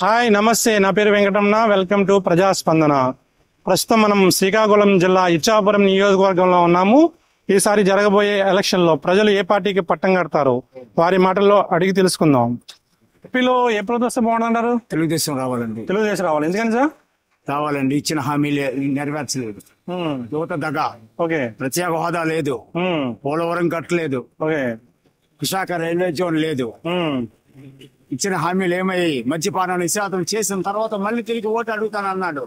Hi నమస్తే, నా పేరు వెంకటరమణ. Welcome to ప్రజాస్పందన. ప్రస్తుతం మనం శ్రీకాకుళం జిల్లా ఇచ్చాపురం నియోజకవర్గంలో ఉన్నాము. ఈసారి జరగబోయే ఎలక్షన్ లో ప్రజలు ఏ పార్టీకి పట్టం కడతారో వారి మాటల్లో అడిగి తెలుసుకుందాం. ఏపీలో ఏ ప్రభుత్వం వస్తే బాగుంటుంటారు? తెలుగుదేశం రావాలండి. తెలుగుదేశం రావాలి. ఎందుకని సార్? రావాలండి. ఇచ్చిన హామీలు నెరవేర్చలేదు. యువత దగా. ఓకే. ప్రత్యేక హోదా లేదు. పోలవరం కట్టలేదు. ఓకే. విశాఖ రైల్వే జోన్ లేదు. ఇచ్చిన హామీలు ఏమయ్యి మద్యపానం నిషేధం చేసిన తర్వాత మళ్ళీ తిరిగి ఓటు అడుగుతానన్నాడు.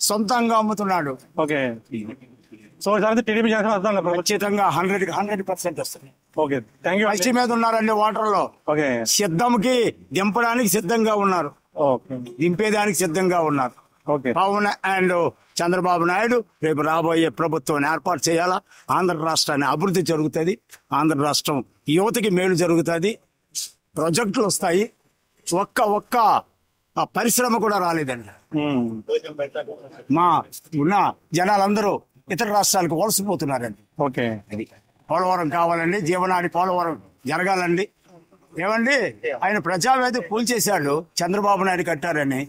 సొంతంగా అమ్ముతున్నాడు. ఓకే. సో ఈసారి టీడీపీ ఖచ్చితంగా 100% వస్తుంది. Okay, thank you. ఫస్ట్ మీద ఉన్నారండి ఓటర్ లో. ఓకే. సిద్ధంకి దింపడానికి సిద్ధంగా ఉన్నారు. దింపేదానికి సిద్ధంగా ఉన్నారు. పవన్ అండ్ చంద్రబాబు నాయుడు రేపు రాబోయే ప్రభుత్వాన్ని ఏర్పాటు చేయాలా. ఆంధ్ర రాష్ట్రాన్ని అభివృద్ధి జరుగుతుంది. ఆంధ్ర రాష్ట్రం యువతకి మేలు జరుగుతుంది. ప్రాజెక్టులు వస్తాయి. ఒక్క పరిశ్రమ కూడా రాలేదండి. మా ఉన్న జనాలందరూ ఇతర రాష్ట్రాలకు వలసపోతున్నారండి. ఓకే. అది పోలవరం కావాలండి. జీవనాడి పోలవరం జరగాలండి. ఏమండి, ఆయన ప్రజావేదిక కూల్చేశాడు. చంద్రబాబు నాయుడు కట్టారని.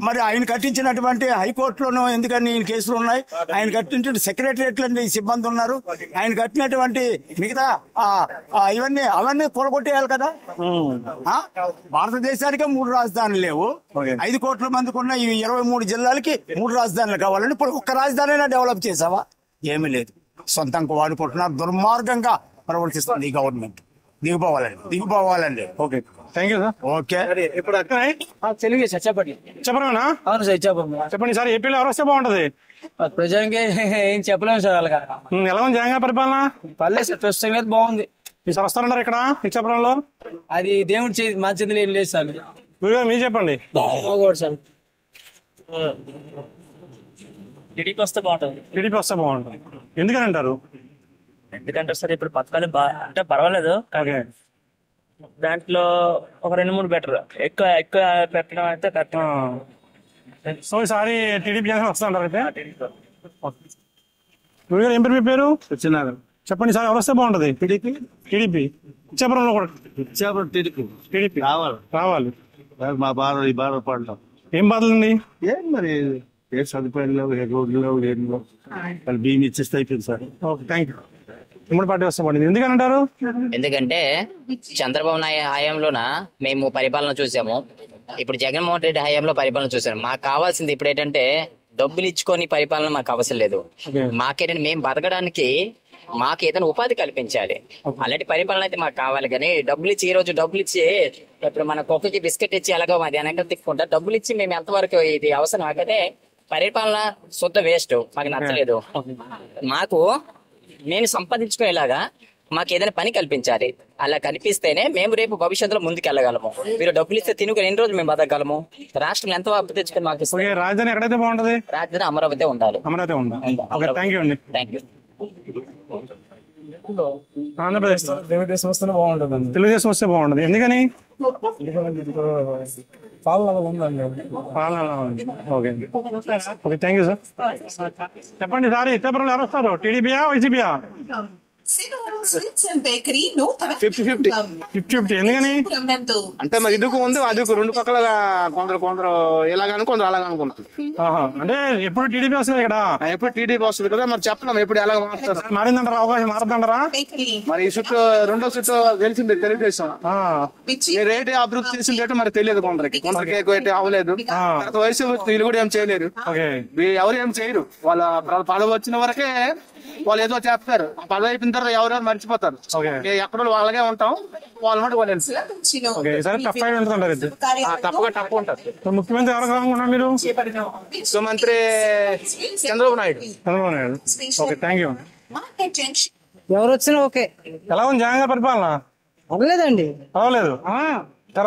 మరి ఆయన కట్టించినటువంటి హైకోర్టులోనూ ఎందుకని ఈయన కేసులు ఉన్నాయి. ఆయన కట్టించిన సెక్రటరియట్లండి సిబ్బంది ఉన్నారు. ఆయన కట్టినటువంటి మిగతా అవన్నీ కూలగొట్టేయాలి కదా. భారతదేశానికే 3 రాజధానులు లేవు. 5 కోట్ల మందికి ఉన్న ఈ 23 జిల్లాలకి 3 రాజధానులు కావాలండి. ఇప్పుడు ఒక్క రాజధాని డెవలప్ చేసావా? ఏమీ లేదు. సొంతంగా వాడుకుంటున్నారు. దుర్మార్గంగా ప్రవర్తిస్తుంది ఈ గవర్నమెంట్. దిగిపోవాలండి. Okay, thank you sir. Okay. ఇప్పుడు తెలుగు సార్ చెప్పండి. చెప్పరేనా? అవును సార్ చెప్పండి. చెప్పండి సార్, ఏపీలో ఎవరు వస్తే బాగుంటది? ప్రజలకి ఏం చెప్పలేము సార్. వాళ్ళకి ఎలా ఉంది జగన్ పరిపాలన? పర్లేదు సార్, ప్రస్తుతం అయితే బాగుంది. ఈసారి వస్తారంటారు ఇక్కడ ఇచ్చాపురంలో? అది దేవుడి మా చేతిలో ఏం లేదు సార్. మీరు చెప్పండి సార్. టీడీపీ వస్తే బాగుంటుంది. టీడీపీ వస్తే బాగుంటుంది. ఎందుకని అంటారు? ఎందుకంటే సార్ ఇప్పుడు పథకాలు అంటే పర్వాలేదు. ఓకే. దాంట్లో ఒక 2-3 బెటర్. ఎక్కువ పెట్టడం అయితే సో ఈసారి టీడీపీ వస్తా అంటారు అయితే? ఏం పేరు మీ పేరు? చెప్పండి సార్, ఎవరు వస్తే బాగుంటది? టీడీపీ ఇచ్చాపురంలో కూడా టీడీపీ రావాలి. మా బాధపడతాం. ఏం బాధలండి? ఏం మరి ఏ సదుపాయాలు లేవు, ఏ రోడ్లు లేవు, ఏం లేవు. వాళ్ళు బియ్యం ఇచ్చేస్తే అయిపోయింది సార్. Okay, thank you. ఉమ్మడి పార్టీ వస్తే బాగుంది. ఎందుకని అంటారు? ఎందుకంటే చంద్రబాబు నాయుడు హయాంలోన మేము పరిపాలన చూసాము. ఇప్పుడు జగన్మోహన్ రెడ్డి హయాంలో పరిపాలన చూసాము. మాకు కావాల్సింది ఇప్పుడు ఏంటంటే డబ్బులు ఇచ్చుకొని పరిపాలన మాకు అవసరం లేదు. మాకేంటంటే మేము బతకడానికి మాకు ఏదైనా ఉపాధి కల్పించాలి. అలాంటి పరిపాలన అయితే మాకు కావాలి. కానీ డబ్బులు ఇచ్చి, ఈ రోజు డబ్బులు ఇచ్చి ఇప్పుడు మన కుక్కకి బిస్కెట్ ఇచ్చి ఎలాగో అది వెనక తిక్కుంటా డబ్బులు ఇచ్చి మేము ఎంతవరకు ఇది అవసరం. అయితే పరిపాలన శుద్ధ వేస్ట్. మాకు నచ్చలేదు. మాకు నేను సంపాదించుకునేలాగా మాకు ఏదైనా పని కల్పించాలి. అలా కల్పిస్తేనే మేము రేపు భవిష్యత్తులో ముందుకు వెళ్ళగలము. మీరు డబ్బులు ఇస్తే తినుకుని ఎన్ని రోజులు మేము బతకగలము. రాష్ట్రం ఎంతో అభివృద్ధి తెచ్చుకొని మాకు రాజధాని ఎక్కడైతే బాగుంటది? రాజధాని అమరావతి ఉండాలి. అమరావతి ఉండాలి. థ్యాంక్ యూ అండి. Thank you. ఆంధ్రప్రదేశ్ తెలుగుదేశం వస్తేనే బాగుంటుంది. తెలుగుదేశం వస్తే బాగుంటది. ఎందుకని? పాలన ఉందండి. Okay, okay, thank you sir. చెప్పండి సార్, ఇచ్చాపురంలో ఎవరు వస్తారు? టీడీపీయా, వైసీపీయా? 50-50. ఎందుకని? అంటే మరి ఇదుకు ఉంది అదుకు రెండు పక్కల కొందరు ఇలాగని కొందరు అలాగ అనుకుంటారు. అంటే ఎప్పుడు టీడీపీ వస్తుంది ఇక్కడ? ఎప్పుడు టీడీపీ వస్తుంది కదా, మరి చెప్పలేము ఎప్పుడు ఎలాగ మారుతారు. మారిందంటారా? అవకాశం మారదంటారా? మరి ఈ చుట్టూ రెండో చుట్టూ తెలిసింది తెలుగుదేశం. ఈ రేటు అభివృద్ధి చేసిన రేటు మరి తెలియదు. కొందరికి ఎక్కువ అవ్వలేదు. వయసు వీళ్ళు కూడా ఏం చేయలేరు. ఎవరు ఏం చేయరు. వాళ్ళ పదవి వచ్చిన వరకే వాళ్ళు ఏదో చేస్తారు. పదవి అయిపోయిన తర్వాత ఎవరెవరు మర్చిపోతారు. ఎక్కడో వాళ్ళగే ఉంటాం. వాళ్ళ మాట వాళ్ళు తప్పగా తప్పు ఉంటారు. ముఖ్యమంత్రి ఎవరు కావాలనుకున్నారు మీరు? ముఖ్యమంత్రి Chandrababu Naidu. Okay, thank you. ఎవరు వచ్చినా ఓకే. ఎలా ఉంది జగన్ పరిపాలన? పర్లేదండి. పర్వాలేదు.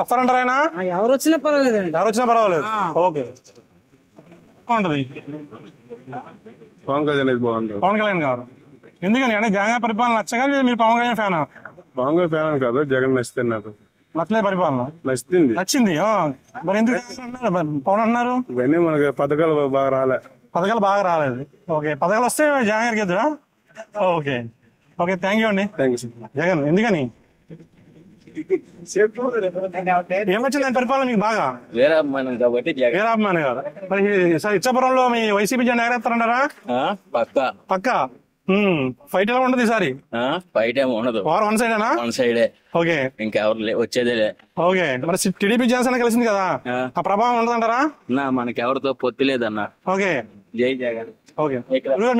వస్తారంటారా ఆయన? ఎవరు వచ్చినా పర్వాలేదండి. ఎవరు వచ్చినా పర్వాలేదు. ఓకే, బాగుంటది. పవన్ కళ్యాణ్ గారు ఎందుకని? అంటే జగన్ పరిపాలన నచ్చగా మీరు పవన్ కళ్యాణ్ ఫ్యానా? పవన్ కళ్యాణ్ ఫ్యాన్ కాదు, జగన్ నచ్చుతుంది. నాకు నచ్చలేదు పరిపాలన. నచ్చింది. మరి ఎందుకు పవన్ అన్నారు? ఇవన్నీ మనకి పథకాలు బాగా రాలేదు. ఓకే, పథకాలు వస్తే జగన్ గారికి ఎదురా? ఓకే, ఓకే, థ్యాంక్ యూ అండి. Thank you. జగన్ ఎందుకని? ఏమొచ్చింది పరిపాలన మీకు బాగా? వీరాభిమానం కాబట్టి వీరాభిమాని గారు. మరి సార్ ఇచ్చాపురంలో మీ వైసీపీ జెండా ఎగరేస్తారంటారా? పక్కా. ఫైట్ ఎలా ఉండదు ఈసారి? ఫైట్ ఏమి ఉండదు, వన్ సైడేనా? వన్ సైడే. ఓకే, ఇంకెవరు వచ్చేదేలే. ఓకే. మరి టీడీపీ జనసేన కలిసింది కదా, ఆ ప్రభావం ఉండదంటారా? మనకి ఎవరితో పొత్తు లేదన్నా. ఓకే, జై జగన్. ఓకే.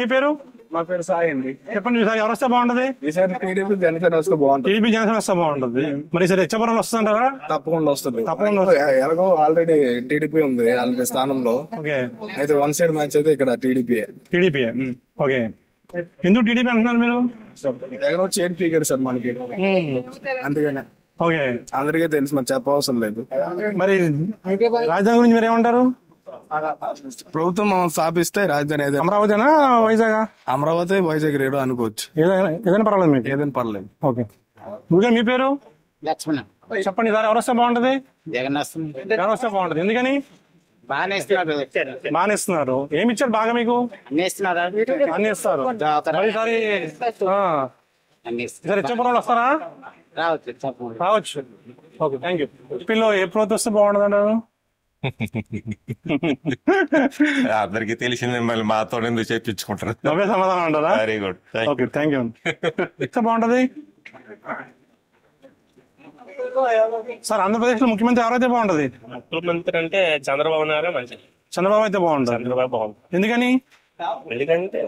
మీ పేరు? మా పేరు సాయి అండి. చెప్పండి ఈసారి ఎవరు వస్తే బాగుంటది? ఈసారి టీడీపీ జనసేన వస్తే బాగుంటుంది. టీడీపీ జనసేన వస్తే బాగుంటుంది. మరి ఈసారి ఇచ్చాపురంలో వస్తుంటారా? తప్పకుండా వస్తుంది. తప్పకుండా ఎలాగో ఆల్రెడీ టీడీపీ ఉంది ఆల్రెడీ స్థానంలో. ఓకే, అయితే వన్ సైడ్ మ్యాచ్ అయితే ఇక్కడ టీడీపీ. టీడీపీ. ఓకే, ఎందుకు టీడీపీ అంటున్నారు మీరు? జగన్ వచ్చి ఏం పీకారు సార్ మనకి, అందుకనే. ఓకే, అందరికీ తెలుసు, మరి చెప్పవసరం లేదు. మరి రాజధాని గురించి మీరు ఏమంటారు? ప్రభుత్వం స్థాపిస్తే రాజధాని ఏదైనా అమరావతినా వైజాగ్? అమరావతి, వైజాగ్ రేడు అనుకోవచ్చు. ఏదైనా పర్వాలేదు మీకు? ఏదైనా పర్లేదు. ఓకే. ఇంకా మీ పేరు? లక్ష్మణ. చెప్పండి సార్ ఎవరు వస్తే బాగుంటది? జగన్ జగన్ వస్తే బాగుంటది. ఎందుకని? బాగానే ఇస్తున్నారు. ఏమి ఇచ్చారు బాగా మీకు? అన్ని ఇస్తారు. ఈసారి ఇచ్చాపురంలో వస్తారా? రావచ్చు. Okay, thank you. ఏపీలో ఏ ప్రభుత్వం వస్తే బాగుండదు అంటారు? అందరికి తెలిసింది, మళ్ళీ మాతో ఎందుకు చెప్పించుకుంటారు? అవే సమాధానం అంటారా? Very good, okay, thank you. ఇస్తే బాగుంటది సార్. ఆంధ్రప్రదేశ్ లో ముఖ్యమంత్రి ఎవరైతే బాగుంటది? ముఖ్యమంత్రి అంటే చంద్రబాబు నాయుడు మంచిది. చంద్రబాబు అయితే బాగుంటది. చంద్రబాబు బాగుంది. ఎందుకని? ఎందుకంటే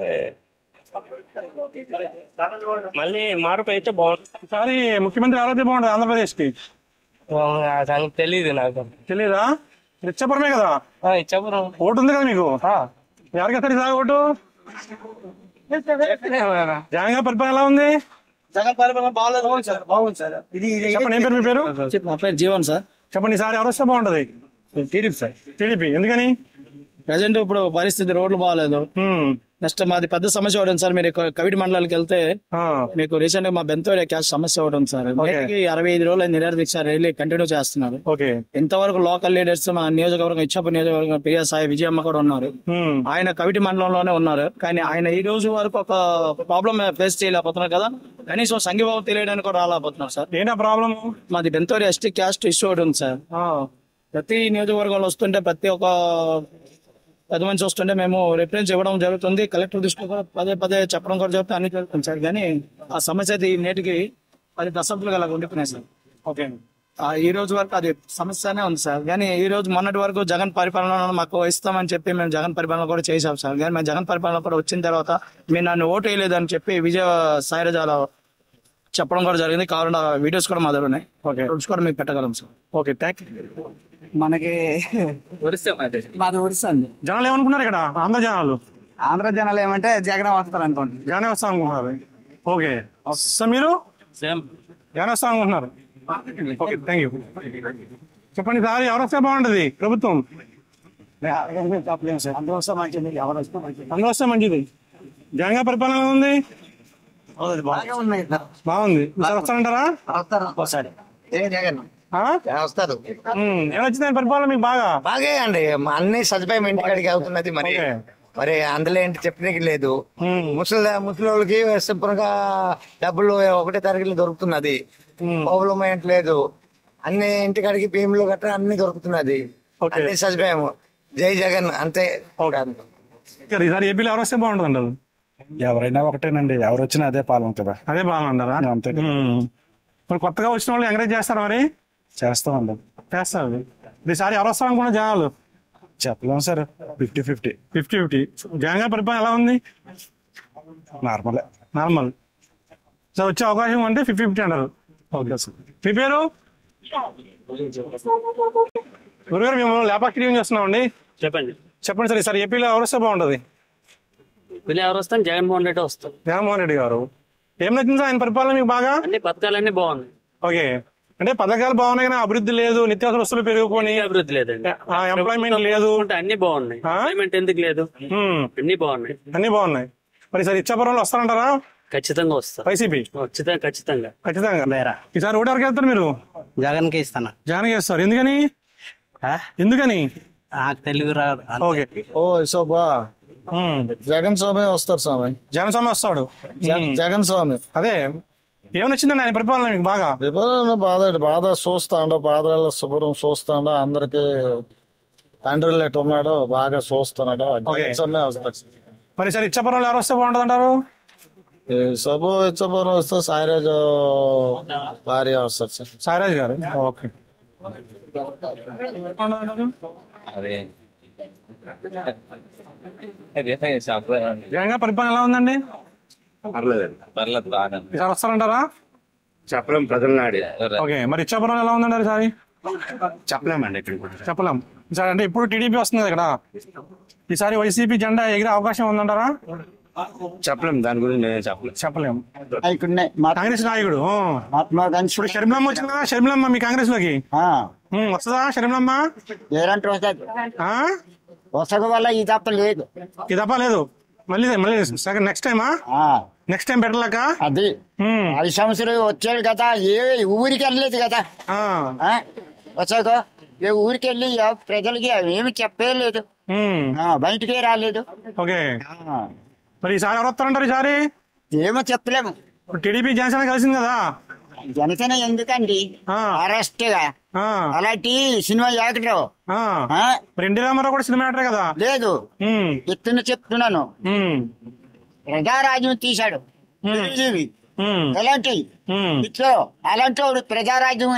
మళ్ళీ మార్పు అయితే బాగుంటుంది. ఈసారి ముఖ్యమంత్రి ఎవరైతే బాగుంటది ఆంధ్రప్రదేశ్ కి? తెలియదు నాకు. తెలీదా? ఇచ్చాపురమే కదా? ఇచ్చాపురం ఓటు ఉంది కదా మీకు? ఎవరికి వస్తారు ఈసారి ఓటు? జగన్ గారి పరిపాలన ఎలా ఉంది? జగన్ పరిపాలన బాగుంది సార్. బాగుంది సార్. చెప్పండి, ఏం పేరు మీ పేరు? మా పేరు జీవన్ సార్. చెప్పండి ఈసారి ఎవరు వస్తే బాగుంటది? TDP sir. టీడీపీ. ఎందుకని? ప్రజెంట్ ఇప్పుడు పరిస్థితి రోడ్లు బాగాలేదు. నెక్స్ట్ మాది పెద్ద సమస్య ఒకటి సార్. మీరు కవిటి మండలానికి వెళ్తే మీకు రీసెంట్ గా మా బెంతోడే క్యాస్ట్ సమస్య ఒకటి ఉంది సార్. 65 రోజులు నిరాదీక్ష రైలు కంటిన్యూ చేస్తున్నారు. ఇంతవరకు లోకల్ లీడర్స్ మా నియోజకవర్గం ఇచ్చాపురం నియోజకవర్గం ప్రియా సాయి విజయమ్మ కూడా ఉన్నారు. ఆయన కవిటి మండలంలోనే ఉన్నారు. కానీ ఆయన ఈ రోజు వరకు ఒక ప్రాబ్లం ఫేస్ చేయలేకపోతున్నారు కదా. కనీసం సంఘీభావం తెలియడానికి కూడా రాలేకపోతున్నారు సార్. ఏంటా ప్రాబ్లం? మాది బెంతోడే ఎస్టీ క్యాస్ట్ ఇష్యూ ఒకటి ఉంది సార్. ప్రతి నియోజకవర్గంలో వస్తుంటే ప్రతి ఒక్క పెద్ద మంచి వస్తుంటే మేము రిఫరెన్స్ ఇవ్వడం జరుగుతుంది. కలెక్టర్ దృష్టిలో కూడా పదే పదే చెప్పడం కూడా జరుగుతుంది, అన్ని జరుగుతుంది సార్. కానీ ఆ సమస్య అయితే నేటికి 10 దశాబ్దాలుగా అలా ఉండిపోయినాయి సార్. ఓకే, ఈ రోజు వరకు అది సమస్యనే ఉంది సార్. కానీ ఈ రోజు మొన్నటి వరకు జగన్ పరిపాలన మాకు ఇస్తామని చెప్పి మేము జగన్ పరిపాలన కూడా చేసాం సార్. కానీ మేము జగన్ పరిపాలన కూడా వచ్చిన తర్వాత మీరు నన్ను ఓటు వేయలేదని చెప్పి విజయ సాయిరజాల చెప్పడం కూడా జరిగింది. కావాలంటే వీడియోస్ కూడా మా దగ్గర ఉన్నాయి. ఓకే, కూడా మీకు పెట్టగలం సార్. Okay, thank you. మనకి మాది ఒరిస్సా అండి. జనాలు ఏమనుకున్నారు ఇక్కడ? ఆంధ్ర జనాలు ఏమంటే జగన్ వస్తారు అనుకోండి. జగన్ వస్తా అనుకుంటున్నారు. ఓకే, సో మీరు జగన్ వస్తా అనుకుంటున్నారు. Okay, thank you. చెప్పండి సార్, ఎవరు వస్తే బాగుంటది ప్రభుత్వం? అందరూ వస్తే మంచిది, ఎవరు అందరూ వస్తే మంచిది. జగన్ గారి పరిపాలన ఉంది, బాగుంది. వస్తారంటారా? వస్తారు. ఏమొచ్చింది పరిపాలన మీకు బాగా? బాగా అండి, అన్ని సదుపాయం ఇంటికాడికి అవుతున్నది. మరి అందులో ఏంటి చెప్పడానికి లేదు. ముసలి శుభ్రంగా డబ్బులు ఒకటే తరగతిలో దొరుకుతున్నది. ప్రాబ్లం లేదు. అన్ని ఇంటికాడికి భీములు గట్రా అన్ని దొరుకుతున్నది. అన్ని సదుపాయం. జై జగన్ అంతే. ఈసారి ఏపీలో ఎవరు వస్తే బాగుంటుంది అంటారు? ఎవరైనా ఒకటేనండి, ఎవరు వచ్చినా అదే పాలన కదా. అదే పాలన అంటారా? అంతే. మరి కొత్తగా వచ్చిన వాళ్ళు ఎంకరేజ్ చేస్తారా? మరి చేస్తామండి, చేస్తారు. ఈసారి ఎవరు వస్తారు అనుకున్నా జనాలు? చెప్పలేము సార్. 50-50. జగన్ గారి పరిపాలన ఎలా ఉంది? నార్మల్. సార్ వచ్చే అవకాశం అంటే 50-50 అంటారు. Okay sir. మీ పేరు? గురుగారు, మేము ల్యాపాక్ టీవీ చేస్తున్నామండి. చెప్పండి సార్, ఈసారి ఏపీలో ఎవరు వస్తే బాగుంటుంది? ఎవరు వస్తాను? జగన్మోహన్ రెడ్డి వస్తాం. జగన్మోహన్ రెడ్డి గారు. ఏం నచ్చింది సార్ ఆయన పరిపాలన మీకు బాగా? అన్ని పథకాలన్నీ బాగున్నాయి. ఓకే, అంటే పథకాలు బాగున్నాయి కానీ అభివృద్ధి లేదు, నిత్యావసర వస్తువులు పెరిగిపోయి అభివృద్ధి లేదండి, ఎంప్లాయ్మెంట్ లేదు. అన్ని బాగున్నాయి. ఎంప్లాయ్మెంట్ ఎందుకు లేదు? అన్ని బాగున్నాయి. మరి ఈసారి ఇచ్చాపురంలో వస్తారంటారా? ఖచ్చితంగా వస్తా. వైసీపీ ఖచ్చితంగా. ఈసారి ఓటు ఎవరికి వెళ్తారు మీరు? జగన్ కి ఇస్తాను. జగన్ కి ఇస్తారు. ఎందుకని? తెలుగు రాదు. ఓకే. జగన్ స్వామి వస్తారు. జగన్ స్వామి వస్తాడు. జగన్ స్వామి అదే ఏమైనా వచ్చిందండి ఆయన పరిపాలన మీకు బాగా? బాధ చూస్తాండ, బాధలలో శుభ్రం చూస్తాండ, అందరికి తండ్రి లేట్ ఉన్నాడు, బాగా చూస్తున్నాడు. మరి సార్ ఇచ్చాపురంలో ఎవరు వస్తే బాగుంటుంది అంటారు? ఇచ్చాపురం వస్తే సాయిరాజు భార్య వస్తారు సార్. సాయిరాజు గారు. ఓకే. జగన్ గారి పరిపాలన ఎలా ఉందండి? ఈసారి వస్తారంటారా? చెప్పలేం, ప్రజల నాడి. ఓకే, మరి ఇచ్చాపురం ఎలా ఉందండి ఈసారి? చెప్పలేమండి, చెప్పలేం. ఈసారి అంటే ఇప్పుడు టీడీపీ వస్తుంది ఇక్కడ, ఈసారి వైసీపీ జెండా ఎగిరే అవకాశం ఉందంటారా? చెప్పలేం, దాని గురించి నేను చెప్పలేం. కాంగ్రెస్ నాయకుడు ఇప్పుడు షర్మిలమ్మ వచ్చింది కదా, షర్మిలమ్మ మీ కాంగ్రెస్ లోకి వస్తుందా? షర్మిలమ్మ వసగ వల్ల ఈ తప్ప లేదు, ఈ తప్ప లేదు. మళ్ళీ నెక్స్ట్ టైమా? నెక్స్ట్ టైం పెట్టలేక అది 5 సంవత్సరాలు వచ్చాడు కదా, ఏ ఊరికి వెళ్ళలేదు కదా. వచ్చాక ఏ ఊరికి వెళ్ళి ప్రజలకి ఏమి చెప్పలేదు, బయటికే రాలేదు. ఓకే, మరి ఈసారి ఎవరు వస్తారంటారు? ఈసారి ఏమో చెప్పలేము. టీడీపీ జనసేన కలిసింది కదా. జనసేన ఎందుకండి అరెస్ట్ గా అలాంటి సినిమా యాక్టర్? ఎన్టీ రామారావు కూడా సినిమా యాక్టర్ కదా. లేదు, చెప్తున్నాను, ప్రజారాజ్యం తీశాడు ఎలాంటి ఇట్లో, అలాంటి వాడు ప్రజారాజ్యం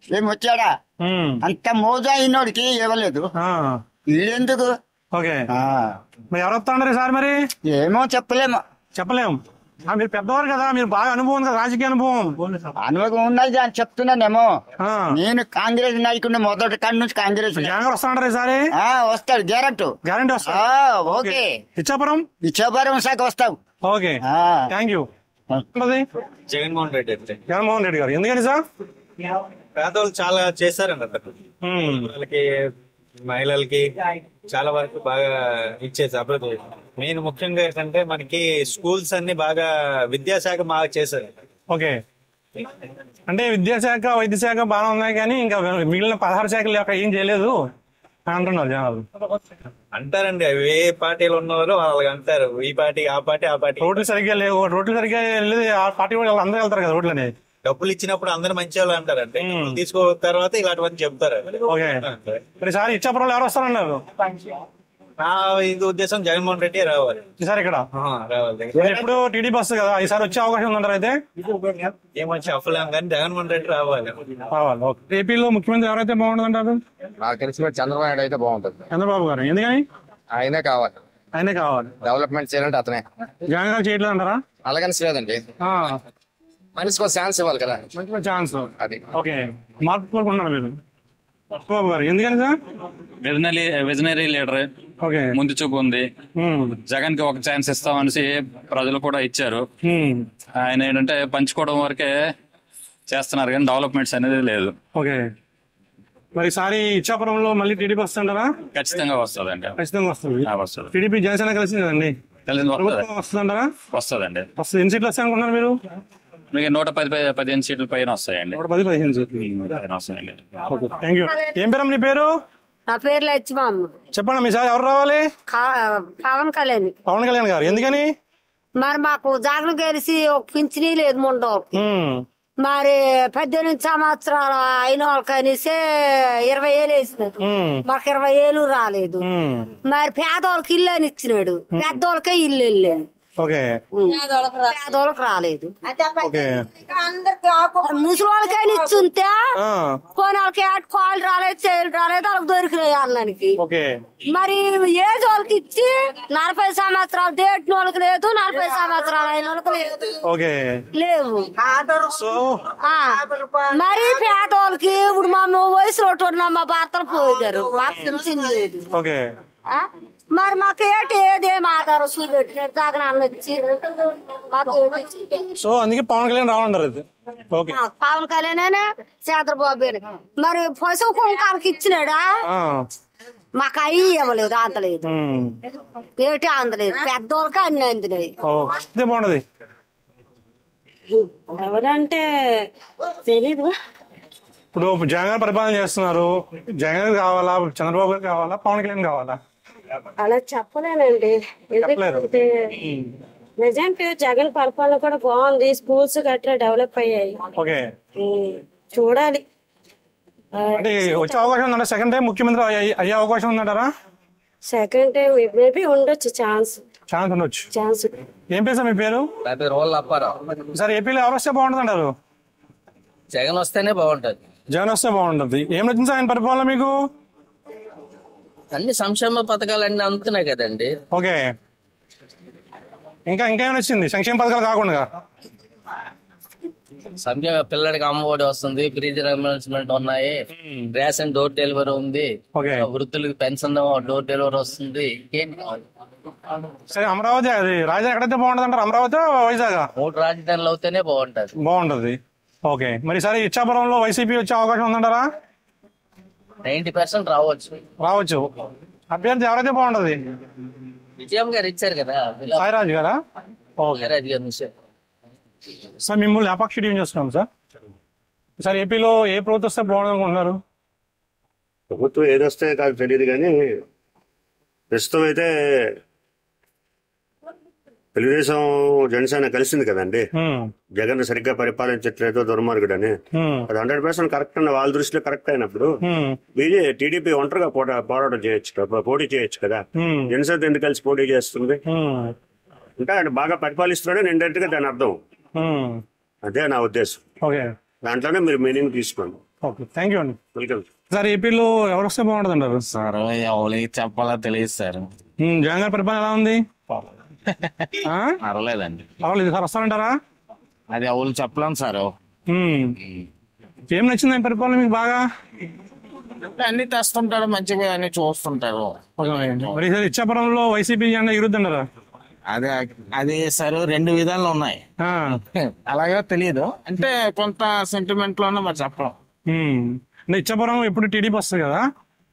ఏమి వచ్చాడా? అంత మోజా అయినోడికి ఇవ్వలేదు, వీళ్ళెందుకు? ఓకే, మరి ఎవరు వస్తాంటారు సార్? మరి ఏమో చెప్పలేము. మీరు పెద్దవారు కదా, మీరు బాగా అనుభవం కదా, రాజకీయ అనుభవం ఉన్నది అని చెప్తున్నానేమో. నేను కాంగ్రెస్ నాయకుడిని మొదటి కాడి నుంచి కాంగ్రెస్. వస్తాంటారు ఈసారి? వస్తాడు, గ్యారంటీ వస్తాడు. ఓకే, ఇచ్చాపురం శాఖ వస్తావు. Okay, thank you. Jaganmohan Reddy గారు ఎందుకని సార్? పేదవాళ్ళు చాలా చేశారండి వాళ్ళకి, మహిళలకి చాలా వరకు బాగా ఇచ్చేసి అభివృద్ధి. మెయిన్ ముఖ్యంగా ఏంటంటే మనకి స్కూల్స్ అన్ని బాగా, విద్యాశాఖ బాగా చేశారు. ఓకే, అంటే విద్యాశాఖ వైద్యశాఖ బాగా ఉన్నాయి కానీ ఇంకా మిగిలిన 16 శాఖలు ఏం చేయలేదు అంటున్నారు జనాలు. అంటారండి, అవి ఏ పార్టీలు ఉన్నవారు వాళ్ళకి అంటారు, ఈ పార్టీ ఆ పార్టీ ఆ పార్టీ. రోడ్లు సరిగ్గా లేవు, రోడ్లు సరిగ్గా వెళ్ళేది ఆ పార్టీ వాళ్ళు అందరూ వెళ్తారు కదా రోడ్లు అనేది. డబ్బులు ఇచ్చినప్పుడు అందరు మంచి వాళ్ళు అంటారంటే, తీసుకో తర్వాత ఇలాంటివన్నీ చెప్తారు. ఓకే, మరి సార్ ఇచ్చాపురంలో ఎవరు వస్తారన్నారు? నా ఇది ఉద్దేశం జగన్మోహన్ రెడ్డి రావాలి ఈసారి ఇక్కడ. రావాలి. ఇప్పుడు టీడీపీ వస్తుంది కదా, ఈసారి వచ్చే అవకాశం ఉందంటారు? అయితే ఏమొచ్చి చెప్పలేం కానీ జగన్మోహన్ రెడ్డి రావాలి. ఏపీలో ముఖ్యమంత్రి ఎవరైతే బాగుంటుంది అంటారు? నాకు తెలిసి చంద్రబాబు నాయుడు అయితే బాగుంటుంది. చంద్రబాబు గారు ఎందుకని? ఆయనే కావాలి, డెవలప్మెంట్ చేయాలంటే అతనే. జగన్ గారు చేయట్లేదు అంటారా? అలాగని లేదండి, మనిషికి ఛాన్స్ ఇవ్వాలి కదా. మంచి ఛాన్స్ అది. ఓకే, మార్పు కోరుకుంటున్నారు మీరు బాబు గారు ఎందుకని సార్? విజనరీ లీడర్, ముందు చూపు ఉంది. జగన్ కి ఒక ఛాన్స్ ఇస్తామనేసి ప్రజలు కూడా ఇచ్చారు. ఆయన ఏంటంటే పంచుకోవడం వరకే చేస్తున్నారు కానీ డెవలప్మెంట్స్ అనేది లేదు. ఓకే, మరి ఈసారి ఇచ్చాపురంలో మళ్ళీ టీడీపీ వస్తుంటారా? ఖచ్చితంగా వస్తుందండి, ఖచ్చితంగా వస్తుంది. టీడీపీ జనసేన కలిసింది కదండి, వస్తుందంటారా? వస్తుందండి. వస్తుంది. ఎన్ని సీట్లు వస్తాయి అనుకుంటున్నారు మీరు? మీకు 110-15 సీట్ల పైన వస్తాయండి. 110-15 సీట్లు వస్తాయండి. Thank you. ఏం పేరు నీ పేరు? నా పేరు లక్ష్మమ్మ. చెప్పండి మీ సార్ ఎవరు రావాలి? పవన్ కళ్యాణ్ గారు ఎందుకని? మరి మాకు జగన్ గెలిచి ఒక పింఛనీ లేదు ముందు, మరి 18 సంవత్సరాలు అయిన వాళ్ళకి అనేసి 20,000 వేసినాడు, మాకు 20,000 రాలేదు. మరి పేదవాళ్ళకి ఇల్లు అని ఇచ్చినాడు, పెద్దవాళ్ళకే ఇల్లు వెళ్ళాను, పేదవాళ్ళకి రాలేదు. ముసలి వాళ్ళకైనా ఇచ్చుంటే కొన్ని వాళ్ళకి కాళ్ళు రాలేదు, చేయాలి రాలేదు, వాళ్ళకి దొరికినాయి అన్నానికి. మరి ఏజ్ వాళ్ళకి ఇచ్చి 40 సంవత్సరాలు దేటిన వాళ్ళకి లేదు, 40 సంవత్సరాలు అయిన వాళ్ళకి లేవు. మరి పేదవాళ్ళకి ఇప్పుడు మా వయసులో మా భర్తలు పోయారు, లేదు. మరి మాకు ఏదేం ఆధారం చూపెట్టినాడు జగన్ వచ్చి, సో అందుకే పవన్ కళ్యాణ్ రావాలంటారు. పవన్ కళ్యాణ్ చంద్రబాబు మరి పశువు కుంకాలకి ఇచ్చినాడా? మాకు అయ్యి ఇవ్వలేదు, అందలేదు, ఏటి అందలేదు, పెద్దోళ్ళకి అన్ని అందినాయి. బాగుంటది. ఎవరంటే తెలీదు. ఇప్పుడు జగన్ పరిపాలన చేస్తున్నారు, జగన్ కావాలా, చంద్రబాబు గారు కావాలా, పవన్ కళ్యాణ్ కావాలా? అలా చెప్పలేనండి, ఎందుకంటే ప్రజెంట్ జగన్ పరిపాలన కూడా బాగుంది, స్కూల్స్ గట్రా డెవలప్ అయ్యాయి. ఓకే, చూడాలి. అంటే వచ్చే అవకాశం ఉందంట, సెకండ్ టైం ముఖ్యమంత్రి అయ్యే అవకాశం ఉందంటారా? సెకండ్ టైం మేబీ ఉండొచ్చు, ఛాన్స్ ఉండొచ్చు. ఏం పేరు సార్ మీ పేరు? సార్ ఏపీలో ఎవరు వస్తే బాగుంటుంది అంటారు? జగన్ వస్తేనే బాగుంటది. జగన్ వస్తే బాగుంటుంది. ఏం నచ్చింది సార్ ఆయన పరిపాలన మీకు? అన్ని సంక్షేమ పథకాలు అన్ని అందుతున్నాయి కదండి. ఓకే, ఇంకా ఏమైనా వచ్చింది సంక్షేమ పథకాలు కాకుండా? సంక్షేమ పిల్లలకి అమ్మఒడి వస్తుంది, ఫ్రీ రియంబర్స్మెంట్ ఉన్నాయి, రేషన్ డోర్ డెలివరీ ఉంది, వృద్ధులకి పెన్షన్ డోర్ డెలివరీ వస్తుంది. సరే, అమరావతి అది రాజధాని ఎక్కడైతే బాగుంటుంది అంటారు? అమరావతి, వైజాగ్? 3 రాజధానులు అవుతేనే బాగుంటది. ఓకే, మరి సరే ఇచ్చాపురంలో వైసీపీ వచ్చే అవకాశం ఉందంటారా? 90% రావచ్చు. అభ్యర్థి ఎవరైతే బాగుంటది? విజయం గారు ఇచ్చారు కదా, సాయిరాజు గారా? సాయిరాజు గారు ఇచ్చారు. సార్ మిమ్మల్ని అపక్ష ఏం చేస్తున్నాం సార్. సార్ ఏపీలో ఏ ప్రభుత్వం వస్తే బాగుంది అనుకుంటున్నారు? ప్రభుత్వం ఏదొస్తే నాకు తెలియదు కానీ ప్రస్తుతం అయితే తెలుగుదేశం జనసేన కలిసింది కదండి. జగన్ సరిగ్గా పరిపాలించట్లేదు, దుర్మార్గుడని. అది 100% కరెక్ట్ అన్న వాళ్ళ దృష్టిలో కరెక్ట్ అయినప్పుడు టీడీపీ ఒంటరిగా పోరాటం చేయొచ్చు కదా, పోటీ చేయొచ్చు కదా. జనసేన ఎందుకు కలిసి పోటీ చేస్తుంది అంటే ఆయన బాగా పరిపాలిస్తున్నాడని ఇండైరెక్ట్ గా దాని అర్థం. అదే నా ఉద్దేశం. దాంట్లోనే మీరు మీనింగ్ తీసుకోండి. థ్యాంక్ యూ అండి. వెల్కమ్. సార్ ఏపీలో ఎవరు వస్తే బాగుంటుంది అంటారు? సార్ ఎవరికి చెప్పాలో తెలియదు సార్. జగన్ గారి పరిపాలన ఎలా ఉంది? పర్వాలేదండి. పర్వాలేదు సార్, వస్తారంటారా? అది ఎవరు చెప్పలేం సార్. ఏం నచ్చింది ఆయన పరిపాలన మీకు బాగా? అన్ని తెస్తుంటాడు, మంచిగా అన్ని చూస్తుంటారు. మరి సార్ ఇచ్చాపురంలో వైసీపీ జెండా ఎగురుద్దంటారా? అదే సార్ 2 విధాలు ఉన్నాయి. అలాగే తెలియదు, అంటే కొంత సెంటిమెంట్ లోనే మరి చెప్పడం. ఇచ్చాపురం ఎప్పుడు టీడీపీ వస్తుంది కదా?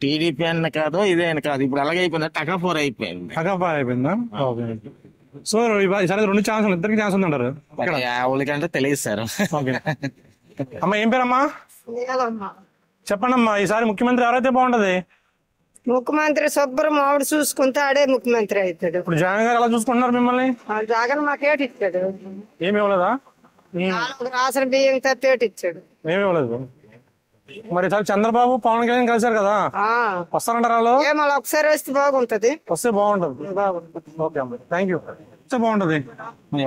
టీడీపీ అని కాదు, ఇదే అని కాదు, ఇప్పుడు అలాగే అయిపోయింది, టకాఫోర్ అయిపోయింది. టకాఫోర్ అయిపోయిందా? సో ఈసారి 2 ఛాన్స్, ఇద్దరికి ఛాన్స్ ఉందంటారు? ఎవరికంటే తెలియదు సార్. అమ్మా ఏం పేరమ్మా? చెప్పండి అమ్మా, ఈసారి ముఖ్యమంత్రి ఎవరైతే బాగుంటది? ముఖ్యమంత్రి శుభ్రం ఆవిడ చూసుకుంటే ఆడే ముఖ్యమంత్రి అవుతాడు. ఇప్పుడు జగన్ గారు ఎలా చూసుకుంటున్నారు మిమ్మల్ని? జగన్ మాకేటి ఇచ్చాడు? ఏమి ఇవ్వలేదా? రాసిన బియ్యం తప్పేటి ఇచ్చాడు. ఏమి ఇవ్వలేదు. మరి సార్ చంద్రబాబు పవన్ కళ్యాణ్ కలిసారు కదా, వస్తారంటారు వాళ్ళు? మళ్ళీ ఒకసారి వస్తే బాగుంటది. వస్తే బాగుంటది. ఓకే అమ్మా, థ్యాంక్ యూ. వస్తే బాగుంటది.